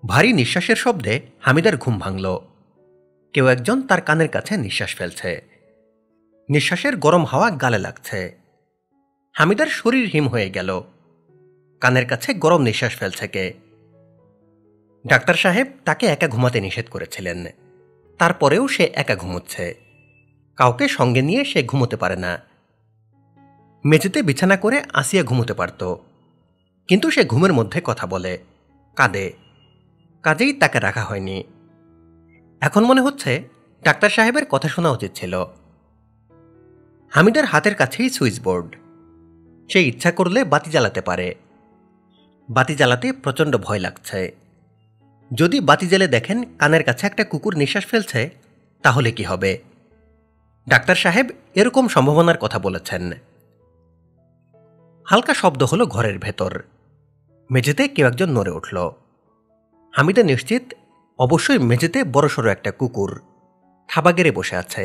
ভারী নিঃশ্বাসের শব্দে হামিদার ঘুম ভাঙল। কেউ একজন তার কানের কাছে নিঃশ্বাস ফেলছে। নিঃশ্বাসের গরম হাওয়া গালে লাগছে। হামিদার শরীর হিম হয়ে গেল। কানের কাছে গরম নিঃশ্বাস ফেলছে কে? ডাক্তার সাহেব তাকে একা ঘুমাতে নিষেধ করেছিলেন। তারপরেও সে একা ঘুমোচ্ছে। কাউকে সঙ্গে নিয়ে সে ঘুমোতে পারে না। মেঝেতে বিছানা করে আসিয়া ঘুমোতে পারত, কিন্তু সে ঘুমের মধ্যে কথা বলে, কাঁদে। কাজেই তাকে রাখা হয়নি। এখন মনে হচ্ছে ডাক্তার সাহেবের কথা শোনা উচিত ছিল। হামিদার হাতের কাছেই সুইচ বোর্ড। সে ইচ্ছা করলে বাতি জ্বালাতে পারে। বাতি জ্বালাতে প্রচণ্ড ভয় লাগছে। যদি বাতি জ্বেলে দেখেন কানের কাছে একটা কুকুর নিঃশ্বাস ফেলছে, তাহলে কি হবে? ডাক্তার সাহেব এরকম সম্ভাবনার কথা বলেছেন। হালকা শব্দ হলো ঘরের ভেতর। মেঝেতে কেউ একজন নড়ে উঠল। হামিদা নিশ্চিত অবশ্যই মেঝেতে বড়সড় একটা কুকুর থাবা গেড়ে বসে আছে।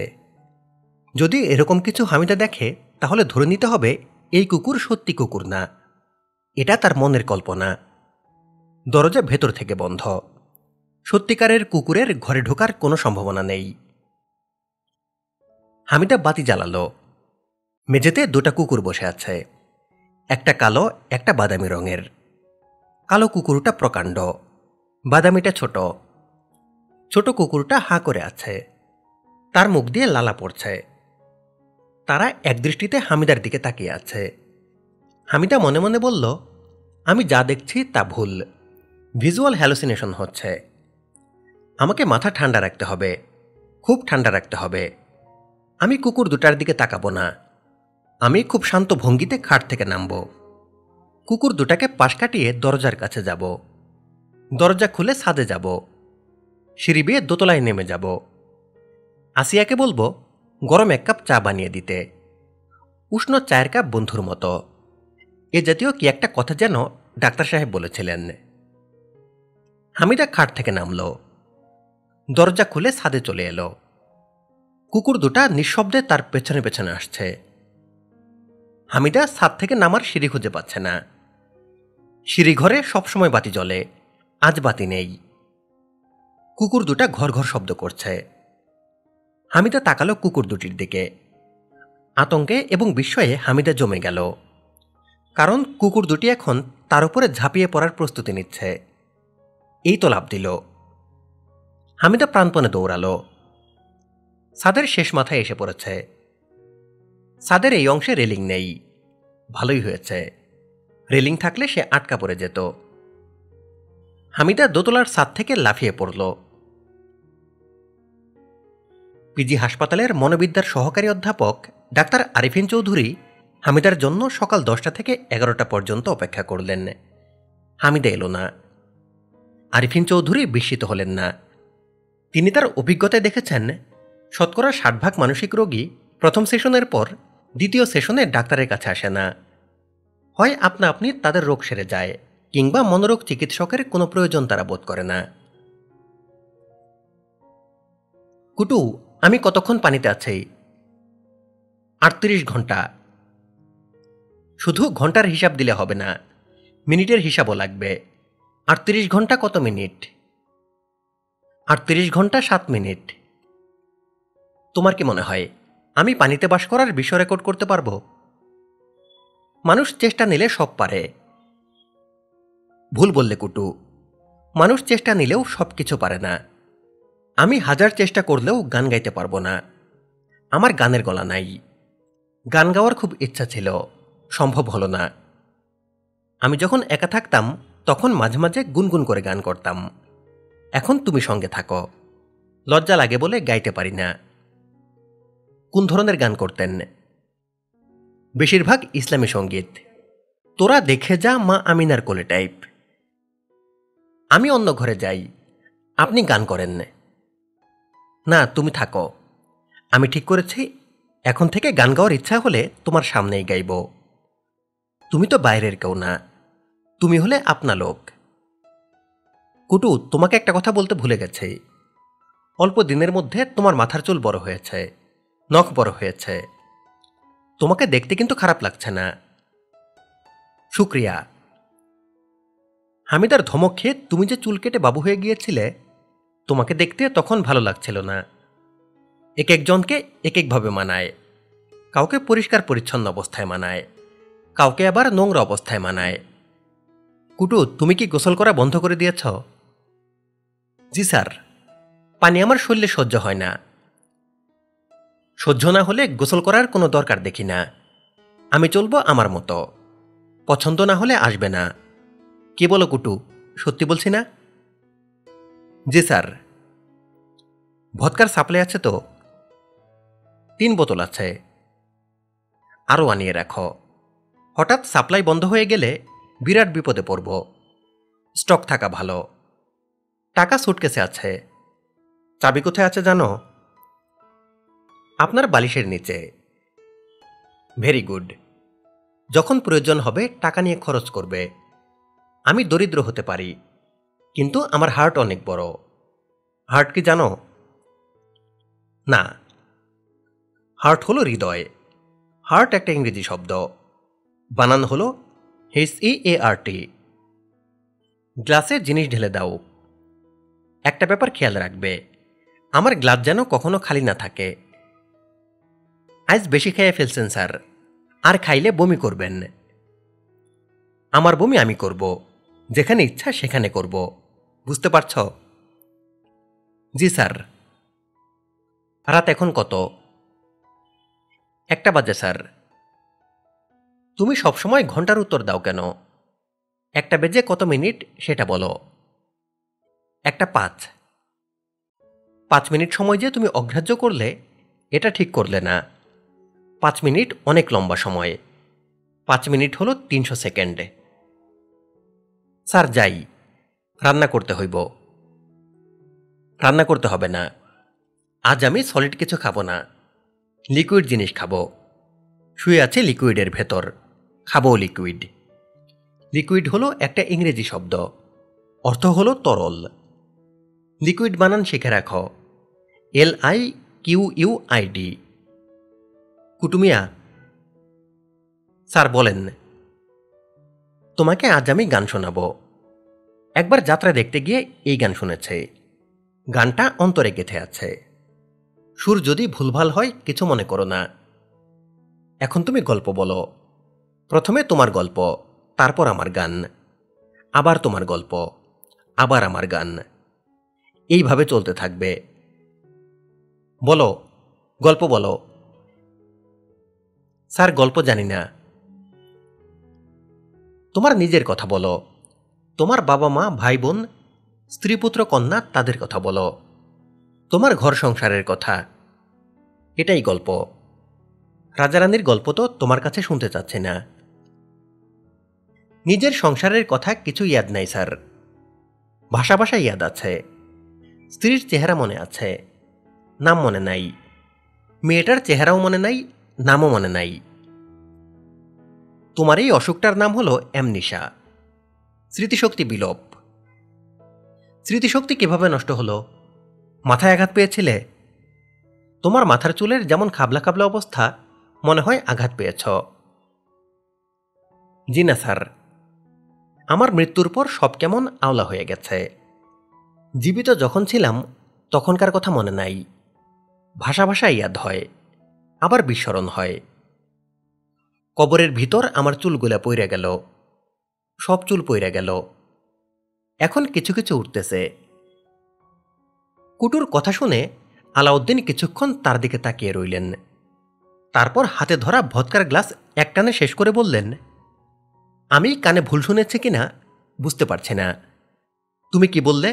যদি এরকম কিছু হামিদা দেখে, তাহলে ধরে নিতে হবে এই কুকুর সত্যি কুকুর না, এটা তার মনের কল্পনা। দরজা ভেতর থেকে বন্ধ। সত্যিকারের কুকুরের ঘরে ঢোকার কোনো সম্ভাবনা নেই। হামিদা বাতি জ্বালালো। মেঝেতে দুটা কুকুর বসে আছে, একটা কালো, একটা বাদামি রঙের। কালো কুকুরটা প্রকাণ্ড, বাদামিটা ছোট। ছোট কুকুরটা হাঁ করে আছে, তার মুখ দিয়ে লালা পড়ছে। তারা একদৃষ্টিতে হামিদার দিকে তাকিয়ে আছে। হামিদা মনে মনে বলল, আমি যা দেখছি তা ভুল। ভিজুয়াল হ্যালুসিনেশন হচ্ছে। আমাকে মাথা ঠান্ডা রাখতে হবে, খুব ঠান্ডা রাখতে হবে। আমি কুকুর দুটার দিকে তাকাবো না। আমি খুব শান্ত ভঙ্গিতে খাট থেকে নামব। কুকুর দুটাকে পাশ কাটিয়ে দরজার কাছে যাব। দরজা খুলে ছাদে যাব। সিঁড়ি বেয়ে দোতলায় নেমে যাব। আসিয়াকে বলবো গরম 1 কাপ চা বানিয়ে দিতে, উষ্ণ চায়ের কাপ বন্ধুর মতো। এ জাতীয় কি একটা কথা যেন ডাক্তার সাহেব বলেছিলেন। হামিদা খাট থেকে নামল। দরজা খুলে ছাদে চলে এলো। কুকুর দুটা নিঃশব্দে তার পেছনে পেছনে আসছে। হামিদা ছাদ থেকে নামার সিঁড়ি খুঁজে পাচ্ছে না। সিঁড়িঘরে সবসময় বাতি জ্বলে, আজ বাতি নেই। কুকুর দুটা ঘর ঘর শব্দ করছে। হামিদা তাকালো কুকুর দুটির দিকে। আতঙ্কে এবং বিস্ময়ে হামিদা জমে গেল, কারণ কুকুর দুটি এখন তার উপরে ঝাঁপিয়ে পড়ার প্রস্তুতি নিচ্ছে। এই তো লাফ দিল। হামিদা প্রাণপণে দৌড়ালো। ছাদের শেষ মাথায় এসে পড়েছে। ছাদের এই অংশে রেলিং নেই। ভালোই হয়েছে, রেলিং থাকলে সে আটকা পড়ে যেত। হামিদা দোতলার ছাদ থেকে লাফিয়ে পড়ল। পিজি হাসপাতালের মনোবিদ্যার সহকারী অধ্যাপক ডাক্তার আরিফিন চৌধুরী হামিদার জন্য সকাল 10টা থেকে 11টা পর্যন্ত অপেক্ষা করলেন। হামিদা এলো না। আরিফিন চৌধুরী বিস্মিত হলেন না। তিনি তার অভিজ্ঞতায় দেখেছেন, শতকরা 60% মানসিক রোগী প্রথম সেশনের পর দ্বিতীয় সেশনে ডাক্তারের কাছে আসে না। হয় আপনা আপনি তাদের রোগ সেরে যায়, কিংবা মনোরোগ চিকিৎসকের কোনো প্রয়োজন তারা বোধ করে না। কুটু, আমি কতক্ষণ পানিতে আছি? 38 ঘন্টা। শুধু ঘন্টার হিসাব দিলে হবে না, মিনিটের হিসাবও লাগবে। 38 ঘন্টা কত মিনিট? 38 ঘন্টা 7 মিনিট। তোমার কি মনে হয় আমি পানিতে বাস করার বিশ্ব রেকর্ড করতে পারবো? মানুষ চেষ্টা নিলে সব পারে। ভুল বললে কুটু, মানুষ চেষ্টা নিলেও সব কিছু পারে না। আমি 1000 চেষ্টা করলেও গান গাইতে পারবো না। আমার গানের গলা নাই। গান গাওয়ার খুব ইচ্ছা ছিল, সম্ভব হলো না। আমি যখন একা থাকতাম তখন মাঝে মাঝে গুনগুন করে গান করতাম। এখন তুমি সঙ্গে থাকো, লজ্জা লাগে বলে গাইতে পারি না। কোন ধরনের গান করতেন? বেশিরভাগ ইসলামী সঙ্গীত। তোরা দেখে যা মা আমিনার কোলে টাইপ। আমি অন্য ঘরে যাই, আপনি গান করেন না, তুমি থাকো। আমি ঠিক করেছি, এখন থেকে গান গাওয়ার ইচ্ছা হলে তোমার সামনেই গাইব। তুমি তো বাইরের কেউ না, তুমি হলে আপনা লোক। কুটু, তোমাকে একটা কথা বলতে ভুলে গেছি। অল্প দিনের মধ্যে তোমার মাথার চুল বড় হয়েছে, নখ বড় হয়েছে। তোমাকে দেখতে কিন্তু খারাপ লাগছে না। শুক্রিয়া। হামিদার ধমক খেয়ে তুমি যে চুল কেটে বাবু হয়ে গিয়েছিলে, তোমাকে দেখতে তখন ভালো লাগছিল না। এক একজনকে এক একভাবে মানায়। কাউকে পরিষ্কার পরিচ্ছন্ন অবস্থায় মানায়, কাউকে আবার নোংরা অবস্থায় মানায়। কুটু, তুমি কি গোসল করা বন্ধ করে দিয়েছ? জি স্যার, পানি আমার শরীরে সহ্য হয় না। সহ্য না হলে গোসল করার কোনো দরকার দেখি না। আমি চলবো আমার মতো, পছন্দ না হলে আসবে না। কি বলো কুটু, সত্যি বলছি না? জি স্যার। ভদকার সাপ্লাই আছে তো? 3 বোতল আছে। আরও আনিয়ে রাখো। হঠাৎ সাপ্লাই বন্ধ হয়ে গেলে বিরাট বিপদে পড়ব। স্টক থাকা ভালো। টাকা সুটকেসে আছে। চাবি কোথায় আছে জানো? আপনার বালিশের নিচে। Very good. যখন প্রয়োজন হবে টাকা নিয়ে খরচ করবে। আমি দরিদ্র হতে পারি, কিন্তু আমার হার্ট অনেক বড়। হার্ট কি জানো? না। হার্ট হলো হৃদয়। হার্ট একটা ইংরেজি শব্দ, বানান হলো HEART। গ্লাসে জিনিস ঢেলে দাও। একটা ব্যাপার খেয়াল রাখবে, আমার গ্লাস যেন কখনো খালি না থাকে। আজ বেশি খেয়ে ফেলছেন স্যার, আর খাইলে বমি করবেন। আমার বমি আমি করব, যেখানে ইচ্ছা সেখানে করব, বুঝতে পারছ? জি স্যার। রাত এখন কত? 1টা বাজে স্যার। তুমি সবসময় ঘন্টার উত্তর দাও কেন? 1টা বেজে কত মিনিট সেটা বলো। 1টা 5। 5 মিনিট সময় যে তুমি অগ্রাহ্য করলে, এটা ঠিক করলে না। 5 মিনিট অনেক লম্বা সময়। 5 মিনিট হলো 300 সেকেন্ডে। স্যার যাই, রান্না করতে হইব। রান্না করতে হবে না, আজ আমি সলিড কিছু খাবো না, লিকুইড জিনিস খাবো। শুয়ে আছে লিকুইডের ভেতর, খাবো লিকুইড। লিকুইড হলো একটা ইংরেজি শব্দ, অর্থ হলো তরল। লিকুইড বানান শিখে রাখো, LIQUID। কুটুমিয়া। স্যার বলেন। তোমাকে আজ আমি গান শোনাবো। একবার যাত্রা দেখতে গিয়ে এই গান শুনেছে। গানটা অন্তরে গেঁথে আছে। সুর যদি ভুলভাল হয় কিছু মনে করো না। এখন তুমি গল্প বলো। প্রথমে তোমার গল্প, তারপর আমার গান, আবার তোমার গল্প, আবার আমার গান। এইভাবে চলতে থাকবে। বলো, গল্প বলো। স্যার গল্প জানি না। তোমার নিজের কথা বলো। তোমার বাবা মা ভাই বোন স্ত্রী পুত্র কন্যা তাদের কথা বলো। তোমার ঘর সংসারের কথা। এটাই গল্প। রাজারানীর গল্প তো তোমার কাছে শুনতে চাচ্ছি না। নিজের সংসারের কথা কিছু ইয়াদ নাই স্যার। ভাষা ভাষা ইয়াদ আছে। স্ত্রীর চেহারা মনে আছে, নাম মনে নাই। মেয়েটার চেহারাও মনে নাই, নামও মনে নাই। তোমার এই অসুখটার নাম হলো অ্যামনিশা, স্মৃতিশক্তি বিলোপ। স্মৃতিশক্তি কিভাবে নষ্ট হলো? মাথায় আঘাত পেয়েছিলে? তোমার মাথার চুলের যেমন খাবলা খাবলা অবস্থা, মনে হয় আঘাত পেয়েছ। জি না স্যার, আমার মৃত্যুর পর সব কেমন আওলা হয়ে গেছে। জীবিত যখন ছিলাম তখনকার কথা মনে নাই। ভাষা ভাষা ইয়াদ হয়, আবার বিস্মরণ হয়। কবরের ভিতর আমার চুলগুলা পইরা গেল, সব চুল পইরা গেল। এখন কিছু কিছু উঠতেছে। কুটুর কথা শুনে আলাউদ্দিন কিছুক্ষণ তার দিকে তাকিয়ে রইলেন। তারপর হাতে ধরা ভদকার গ্লাস একটানে শেষ করে বললেন, আমি কানে ভুল শুনেছি কিনা বুঝতে পারছি না। তুমি কি বললে?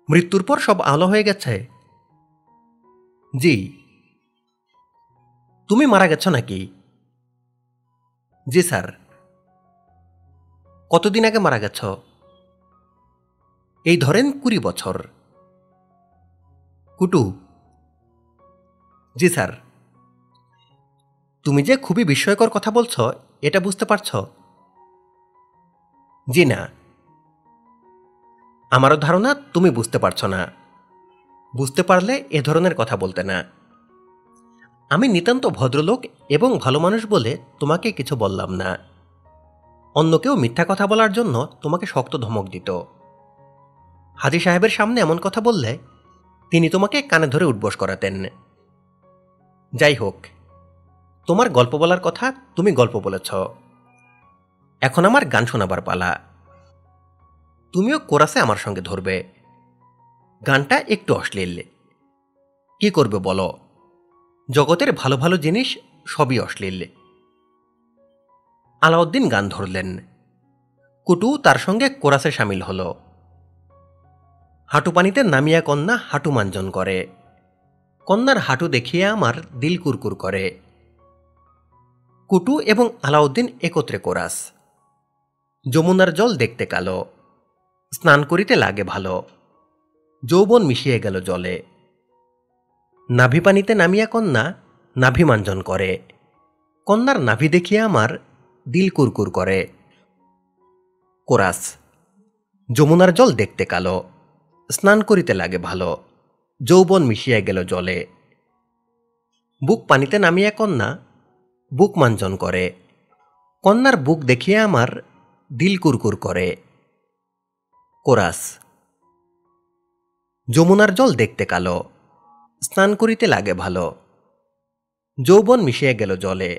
মৃত্যুর পর সব আলো হয়ে গেছে? জি। তুমি মারা গেছ নাকি? জি স্যার। কতদিন আগে মারা গেছ? এই ধরেন 20 বছর। কুটু: জি স্যার। তুমি যে খুবই বিস্ময়কর কথা বলছ এটা বুঝতে পারছ? জি না। আমারও ধারণা তুমি বুঝতে পারছ না। বুঝতে পারলে এ ধরনের কথা বলতে না। আমি নিতান্ত ভদ্রলোক এবং ভালো মানুষ বলে তোমাকে কিছু বললাম না। অন্য কেউ মিথ্যা কথা বলার জন্য তোমাকে শক্ত ধমক দিত। হাজী সাহেবের সামনে এমন কথা বললে তিনি তোমাকে কানে ধরে উঠবোস করাতেন। যাই হোক, তোমার গল্প বলার কথা তুমি গল্প বলেছ। এখন আমার গান শোনাবার পালা। তুমিও কোরাসে আমার সঙ্গে ধরবে। গানটা একটু অশ্লীল। কি করবে বলো? জগতের ভালো ভালো জিনিস সবই অশ্লীল। আলাউদ্দিন গান ধরলেন। কুটু তার সঙ্গে কোরাসে সামিল হল। হাঁটু পানিতে নামিয়া কন্যা হাঁটু মাঞ্জন করে, কন্যার হাঁটু দেখিয়ে আমার দিল কুরকুর করে। কুটু এবং আলাউদ্দিন একত্রে কোরাস। যমুনার জল দেখতে কালো, স্নান করিতে লাগে ভালো, যৌবন মিশিয়ে গেল জলে। নাভি পানিতে নামিয়া কন্যা নাভি মাঞ্জন করে, কন্যার নাভি দেখিয়া আমার দিল কুরকুর করে। কোরাস। যমুনার জল দেখতে কালো, স্নান করিতে লাগে ভালো, যৌবন মিশিয়া গেল জলে। বুক পানিতে নামিয়া কন্যা বুক মাঞ্জন করে, কন্যার বুক দেখিয়া আমার দিল কুরকুর করে। কোরাস। যমুনার জল দেখতে কালো, স্নান করিতে লাগে ভালো, যৌবন মিশিয়া গেল জলে।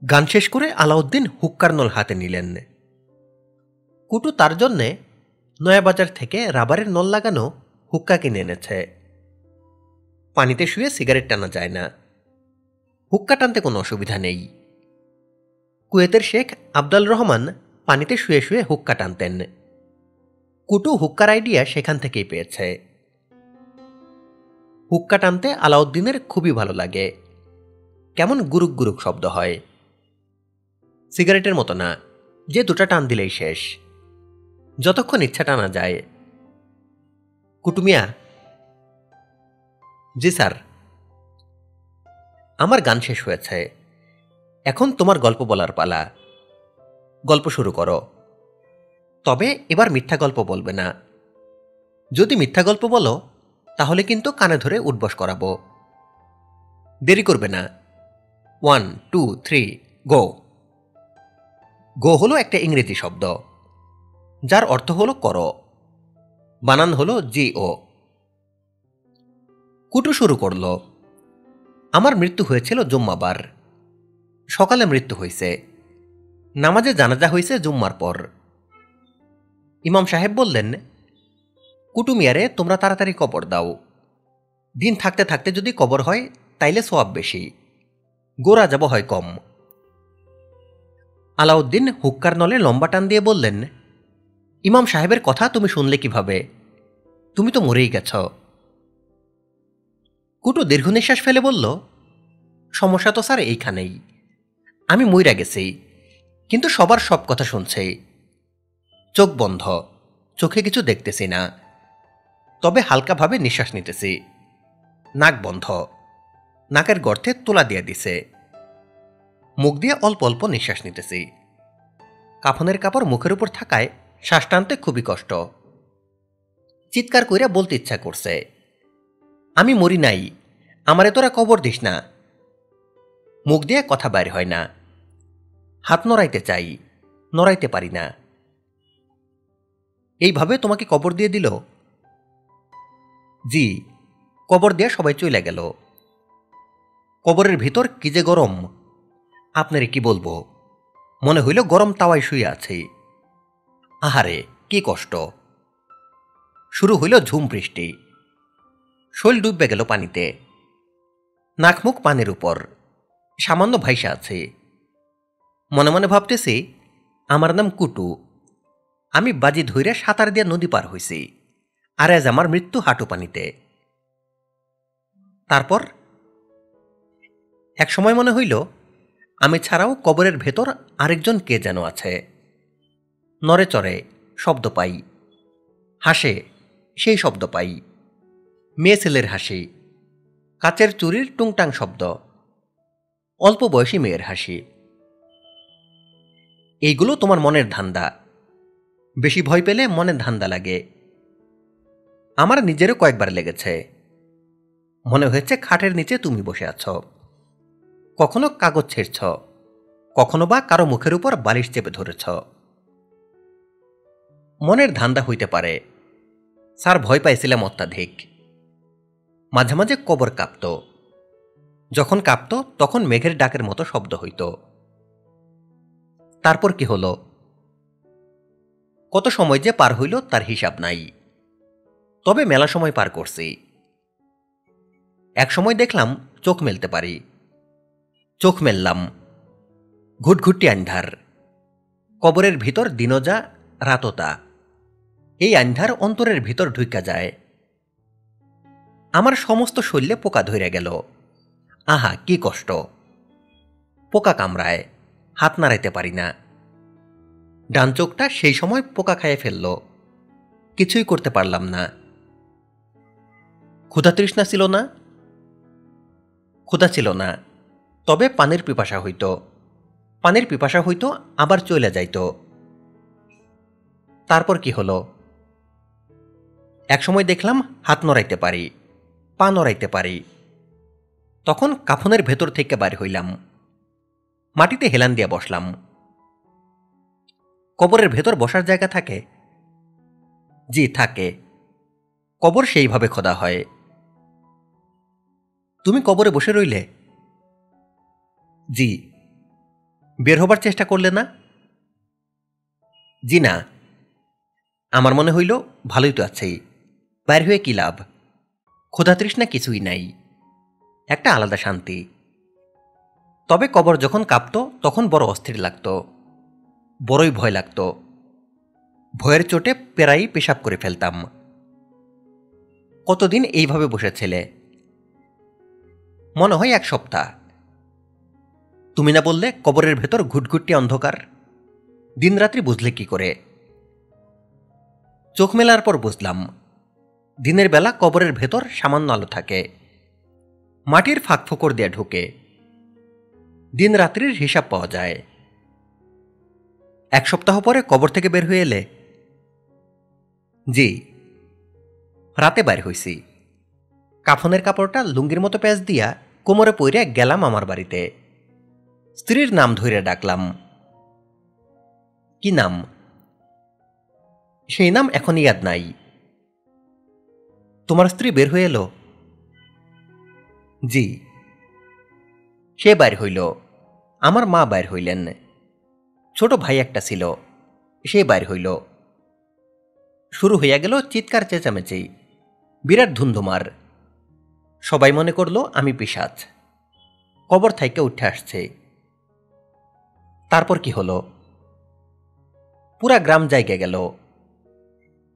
গান শেষ করে আলাউদ্দিন হুক্কার নল হাতে নিলেন। কুটু তার জন্যে নয়াবাজার থেকে রাবারের নল লাগানো হুক্কা কিনে এনেছে। পানিতে শুয়ে সিগারেট টানা যায় না, হুক্কা টানতে কোনো অসুবিধা নেই। কুয়েতের শেখ আবদাল রহমান পানিতে শুয়ে শুয়ে হুক্কা টানতেন। কুটু হুক্কার আইডিয়া সেখান থেকেই পেয়েছে। হুক্কা টানতে আলাউদ্দিনের খুবই ভালো লাগে। কেমন গুরুক গুরুক শব্দ হয়। সিগারেটের মতো না যে দুটা টান দিলেই শেষ, যতক্ষণ ইচ্ছা টানা যায়। কুটুমিয়া: জি স্যার। আমার গান শেষ হয়েছে, এখন তোমার গল্প বলার পালা। গল্প শুরু করো। তবে এবার মিথ্যা গল্প বলবে না। যদি মিথ্যা গল্প বলো তাহলে কিন্তু কানে ধরে উঠবস করাবো। দেরি করবে না। 1, 2, 3 গো। গো হলো একটা ইংরেজি শব্দ যার অর্থ হলো করো। বানান হলো GO। কুটু শুরু করল। আমার মৃত্যু হয়েছিল জুম্মাবার। সকালে মৃত্যু হয়েছে, নামাজে জানাজা হয়েছে জুম্মার পর। ইমাম সাহেব বললেন, কুটু মিয়ারে তোমরা তাড়াতাড়ি কবর দাও। দিন থাকতে থাকতে যদি কবর হয় তাইলে সোয়াব বেশি, গোরা যাব হয় কম। আলাউদ্দিন হুক্কার নলে লম্বা টান দিয়ে বললেন, ইমাম সাহেবের কথা তুমি শুনলে কিভাবে? তুমি তো মরেই গেছ। কুটু দীর্ঘ নিঃশ্বাস ফেলে বলল, সমস্যা তো স্যার এইখানেই। আমি মইরা গেছি, কিন্তু সবার সব কথা শুনছে। চোখ বন্ধ, চোখে কিছু দেখতেছি না, তবে হালকাভাবে নিঃশ্বাস নিতেছি। নাক বন্ধ, নাকের গর্তে তোলা দিয়ে দিছে। মুখ দিয়ে অল্প অল্প নিঃশ্বাস নিতেছি। কাফনের কাপড় মুখের উপর থাকায় শ্বাস টানতে খুবই কষ্ট। চিৎকার কইরা বলতে ইচ্ছা করছে, আমি মরি নাই, আমারে তোরা কবর দিস না। মুখ দিয়ে কথা বাইর হয় না। হাত নড়াইতে চাই, নড়াইতে পারি না। এইভাবে তোমাকে কবর দিয়ে দিল? জি, কবর দিয়ে সবাই চলে গেল। কবরের ভিতর কি যে গরম, আপনারে কি বলবো, মনে হইল গরম তাওয়ায় শুয়ে আছি। আহারে কি কষ্ট। শুরু হইল ঝুম বৃষ্টি, শৈল ডুববে গেল পানিতে, নাক মুখ পানির উপর, সামান্য ভাইসা আছে। মনে মনে ভাবতেছি, আমার নাম কুটু, আমি বাজি ধইরে সাঁতার দিয়ে নদী পার হইছি, আর আজ আমার মৃত্যু হাঁটু পানিতে। তারপর এক সময় মনে হইল আমি ছাড়াও কবরের ভেতর আরেকজন কে যেন আছে। নড়ে চড়ে, শব্দ পাই, হাসে, সেই শব্দ পাই, মেয়ে ছেলের হাসি, কাচের চুরির টুংটাং শব্দ, অল্প বয়সী মেয়ের হাসি। এইগুলো তোমার মনের ধান্দা। বেশি ভয় পেলে মনের ধান্দা লাগে। আমার নিজেরও কয়েকবার লেগেছে। মনে হয়েছে খাটের নিচে তুমি বসে আছো, কখনো কাগজ ছেড়ছ, কখনো বা কারো মুখের উপর বালিশ চেপে ধরেছ। মনের ধান্দা হইতে পারে। স্যার ভয় পাইছিলাম অত্যাধিক। মাঝে মাঝে কবর কাঁপত। যখন কাঁপত তখন মেঘের ডাকের মতো শব্দ হইত। তারপর কি হলো? কত সময় যে পার হইল তার হিসাব নাই। তবে মেলা সময় পার করছি। এক সময় দেখলাম চোখ মেলতে পারি। চোখ মেললাম। ঘুটঘুটি আন্ধার। কবরের ভিতর দিনজা রাততা। এই আন্ধার অন্তরের ভিতর ঢুইকা যায়। আমার সমস্ত শরীরে পোকা ধরে গেল। আহা কি কষ্ট। পোকা কামড়ায়, হাত নাড়াইতে পারি না। ডান চোখটা সেই সময় পোকা খাইয়ে ফেলল। কিছুই করতে পারলাম না। ক্ষুধা তৃষ্ণা ছিল না? ক্ষুধা ছিল না, তবে পানির পিপাসা হইত। পানির পিপাসা হইত, আবার চলে যাইত। তারপর কি হলো? একসময় দেখলাম হাত নড়াইতে পারি, পা নড়াইতে পারি। তখন কাফনের ভেতর থেকে বাইর হইলাম। মাটিতে হেলান দিয়া বসলাম। কবরের ভেতর বসার জায়গা থাকে? জি থাকে। কবর সেইভাবে খোদা হয়। তুমি কবরে বসে রইলে? জি। বের হবার চেষ্টা করলে না? জি না। আমার মনে হইল ভালোই তো আছেই, বাইর হয়ে কি লাভ? ক্ষুধা তৃষ্ণা কিছুই নাই, একটা আলাদা শান্তি। তবে কবর যখন কাঁপত তখন বড় অস্থির লাগত, বড়ই ভয় লাগত। ভয়ের চোটে প্রায়ই পেশাব করে ফেলতাম। কতদিন এইভাবে বসেছিলে? মনে হয় 1 সপ্তাহ। তুমি না বললে কবরের ভেতর ঘুটঘুটি অন্ধকার? দিনরাত্রি বুঝলে কি করে? চোখ মেলার পর বুঝলাম, দিনের বেলা কবরের ভেতর সামান্য আলো থাকে, মাটির ফাঁক ফোকর দিয়ে ঢুকে। দিন রাত্রির হিসাব পাওয়া যায়। 1 সপ্তাহ পরে কবর থেকে বের হয়ে এলে? জি। রাতে বাইর হইছি। কাফনের কাপড়টা লুঙ্গির মতো প্যাঁচ দিয়া কোমরে পইরে গেলাম আমার বাড়িতে। স্ত্রীর নাম ধইরে ডাকলাম। কি নাম? সেই নাম এখন ইয়াদ নাই। তোমার স্ত্রী বের হয়ে এলো? জি। সে বাইর হইল। আমার মা বাইর হইলেন। ছোট ভাই একটা ছিল, সে বাইর হইল। শুরু হইয়া গেল চিৎকার চেঁচামেচি, বিরাট ধুন্ধুমার। সবাই মনে করল আমি পিশাচ, কবর থাইকে উঠে আসছে। তারপর কি হলো? পুরা গ্রাম জায়গা গেল।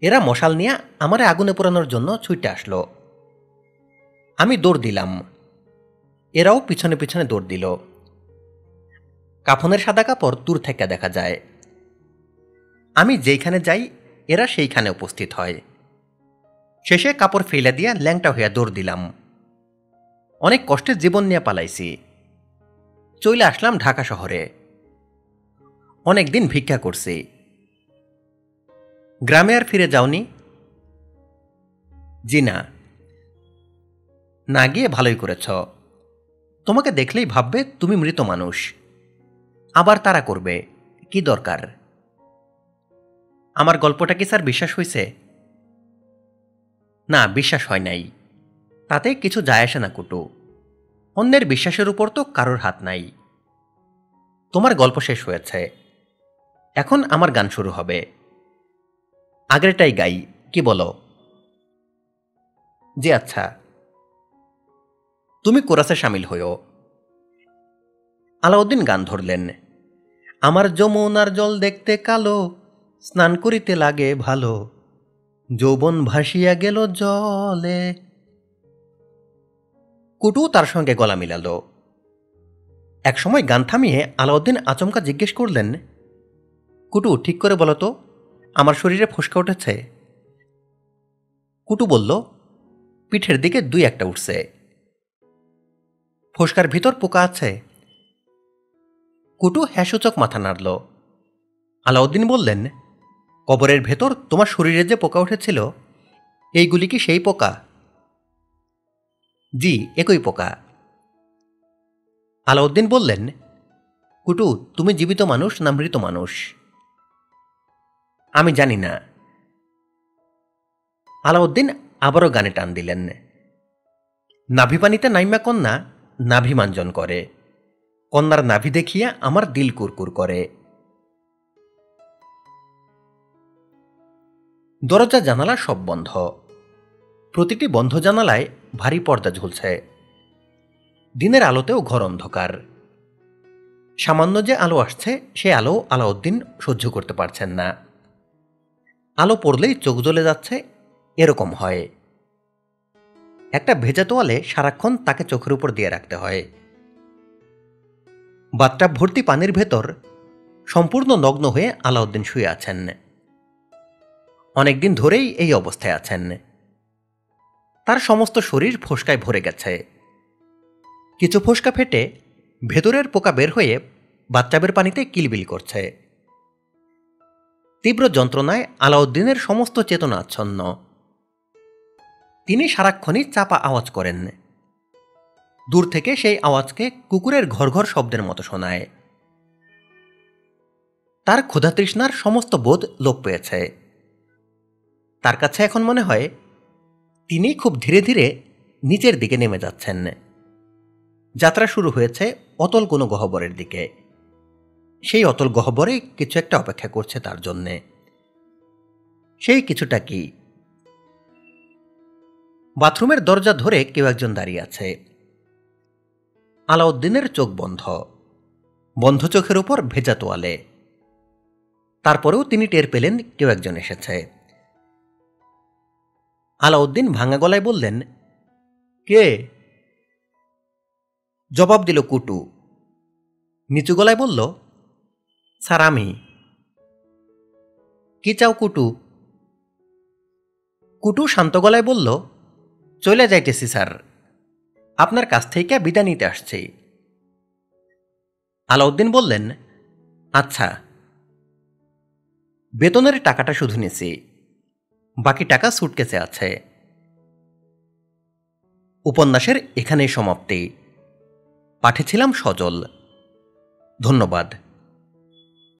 এরা মশাল নিয়ে আমারে আগুনে পোড়ানোর জন্য ছুটে আসলো। আমি দৌড় দিলাম, এরাও পিছনে পিছনে দৌড় দিল। কাফনের সাদা কাপড় দূর থেকে দেখা যায়। আমি যেইখানে যাই এরা সেইখানে উপস্থিত হয়। শেষে কাপড় ফেলে দিয়া ল্যাংটা হইয়া দৌড় দিলাম। অনেক কষ্টে জীবন নিয়ে পালাইছি। চলে আসলাম ঢাকা শহরে। অনেকদিন ভিক্ষা করছি। গ্রামে আর ফিরে যাওনি? জি না। না গিয়ে ভালোই করেছ। তোমাকে দেখলেই ভাববে তুমি মৃত মানুষ। আবার তারা করবে, কি দরকার? আমার গল্পটা কি স্যার বিশ্বাস হয়েছে? না, বিশ্বাস হয় নাই। তাতে কিছু যায় আসে না কুটু। অন্যের বিশ্বাসের উপর তো কারোর হাত নাই। তোমার গল্প শেষ হয়েছে, এখন আমার গান শুরু হবে। আগেরটাই গাই, কি বলো? জি আচ্ছা। তুমি কোরাসে সামিল হইও। আলাউদ্দিন গান ধরলেন। আমার যমুনার জল দেখতে কালো, স্নান করিতে লাগে ভালো, যৌবন ভাসিয়া গেল জলে। কুটু তার সঙ্গে গলা মিলাল। একসময় গান থামিয়ে আলাউদ্দিন আচমকা জিজ্ঞেস করলেন, কুটু ঠিক করে বলো তো, আমার শরীরে ফোসকা উঠেছে? কুটু বলল, পিঠের দিকে 2-1টা উঠছে। ফোসকার ভিতর পোকা আছে? কুটু হ্যাসূচক মাথা নাড়ল। আলাউদ্দিন বললেন, কবরের ভেতর তোমার শরীরে যে পোকা উঠেছিল, এইগুলি কি সেই পোকা? জি, একই পোকা। আলাউদ্দিন বললেন, কুটু তুমি জীবিত মানুষ না মৃত মানুষ? আমি জানি না। আলাউদ্দিন আবারও গানে টান দিলেন। নাভিপানিতে নাইমা কন্যা নাভিমাঞ্জন করে, কন্যার নাভি দেখিয়া আমার দিল কুরকুর করে। দরজা জানালা সব বন্ধ। প্রতিটি বন্ধ জানালায় ভারী পর্দা ঝুলছে। দিনের আলোতেও ঘর অন্ধকার। সামান্য যে আলো আসছে, সে আলো আলাউদ্দিন সহ্য করতে পারছেন না। আলো পড়লেই চোখ জ্বলে যাচ্ছে, এরকম হয়। একটা ভেজা তোয়ালে সারাক্ষণ তাকে চোখের উপর দিয়ে রাখতে হয়। বাথটাব ভর্তি পানির ভেতর সম্পূর্ণ নগ্ন হয়ে আলাউদ্দিন শুয়ে আছেন। অনেকদিন ধরেই এই অবস্থায় আছেন। তার সমস্ত শরীর ফোসকায় ভরে গেছে। কিছু ফোসকা ফেটে ভেতরের পোকা বের হয়ে বাথটাবের পানিতে কিলবিল করছে। তীব্র যন্ত্রণায় আলাউদ্দিনের সমস্ত চেতনা আচ্ছন্ন। তিনি সারাক্ষণই চাপা আওয়াজ করেন। দূর থেকে সেই আওয়াজকে কুকুরের ঘর ঘর শব্দের মতো শোনায়। তার ক্ষুধাতৃষ্ণার সমস্ত বোধ লোপ পেয়েছে। তার কাছে এখন মনে হয় তিনি খুব ধীরে ধীরে নিচের দিকে নেমে যাচ্ছেন। যাত্রা শুরু হয়েছে অতল কোনো গহ্বরের দিকে। সেই অতল গহ্বরে কিছু একটা অপেক্ষা করছে তার জন্যে। সেই কিছুটা কি? বাথরুমের দরজা ধরে কেউ একজন দাঁড়িয়ে আছে। আলাউদ্দিনের চোখ বন্ধ, বন্ধ চোখের উপর ভেজা তোয়ালে। তারপরেও তিনি টের পেলেন কেউ একজন এসেছে। আলাউদ্দিন ভাঙা গলায় বললেন, কে? জবাব দিল কুটু। নিচু গলায় বলল, স্যার আমি। কি চাও কুটু? কুটু শান্ত গলায় বলল, চলে যাইতেছি স্যার, আপনার কাছ থেকে বিদায় নিতে আসছি। আলাউদ্দিন বললেন, আচ্ছা। বেতনের টাকাটা শুধু নিছি, বাকি টাকা সুটকেসে আছে। উপন্যাসের এখানেই সমাপ্তি। পাঠে ছিলাম সজল। ধন্যবাদ।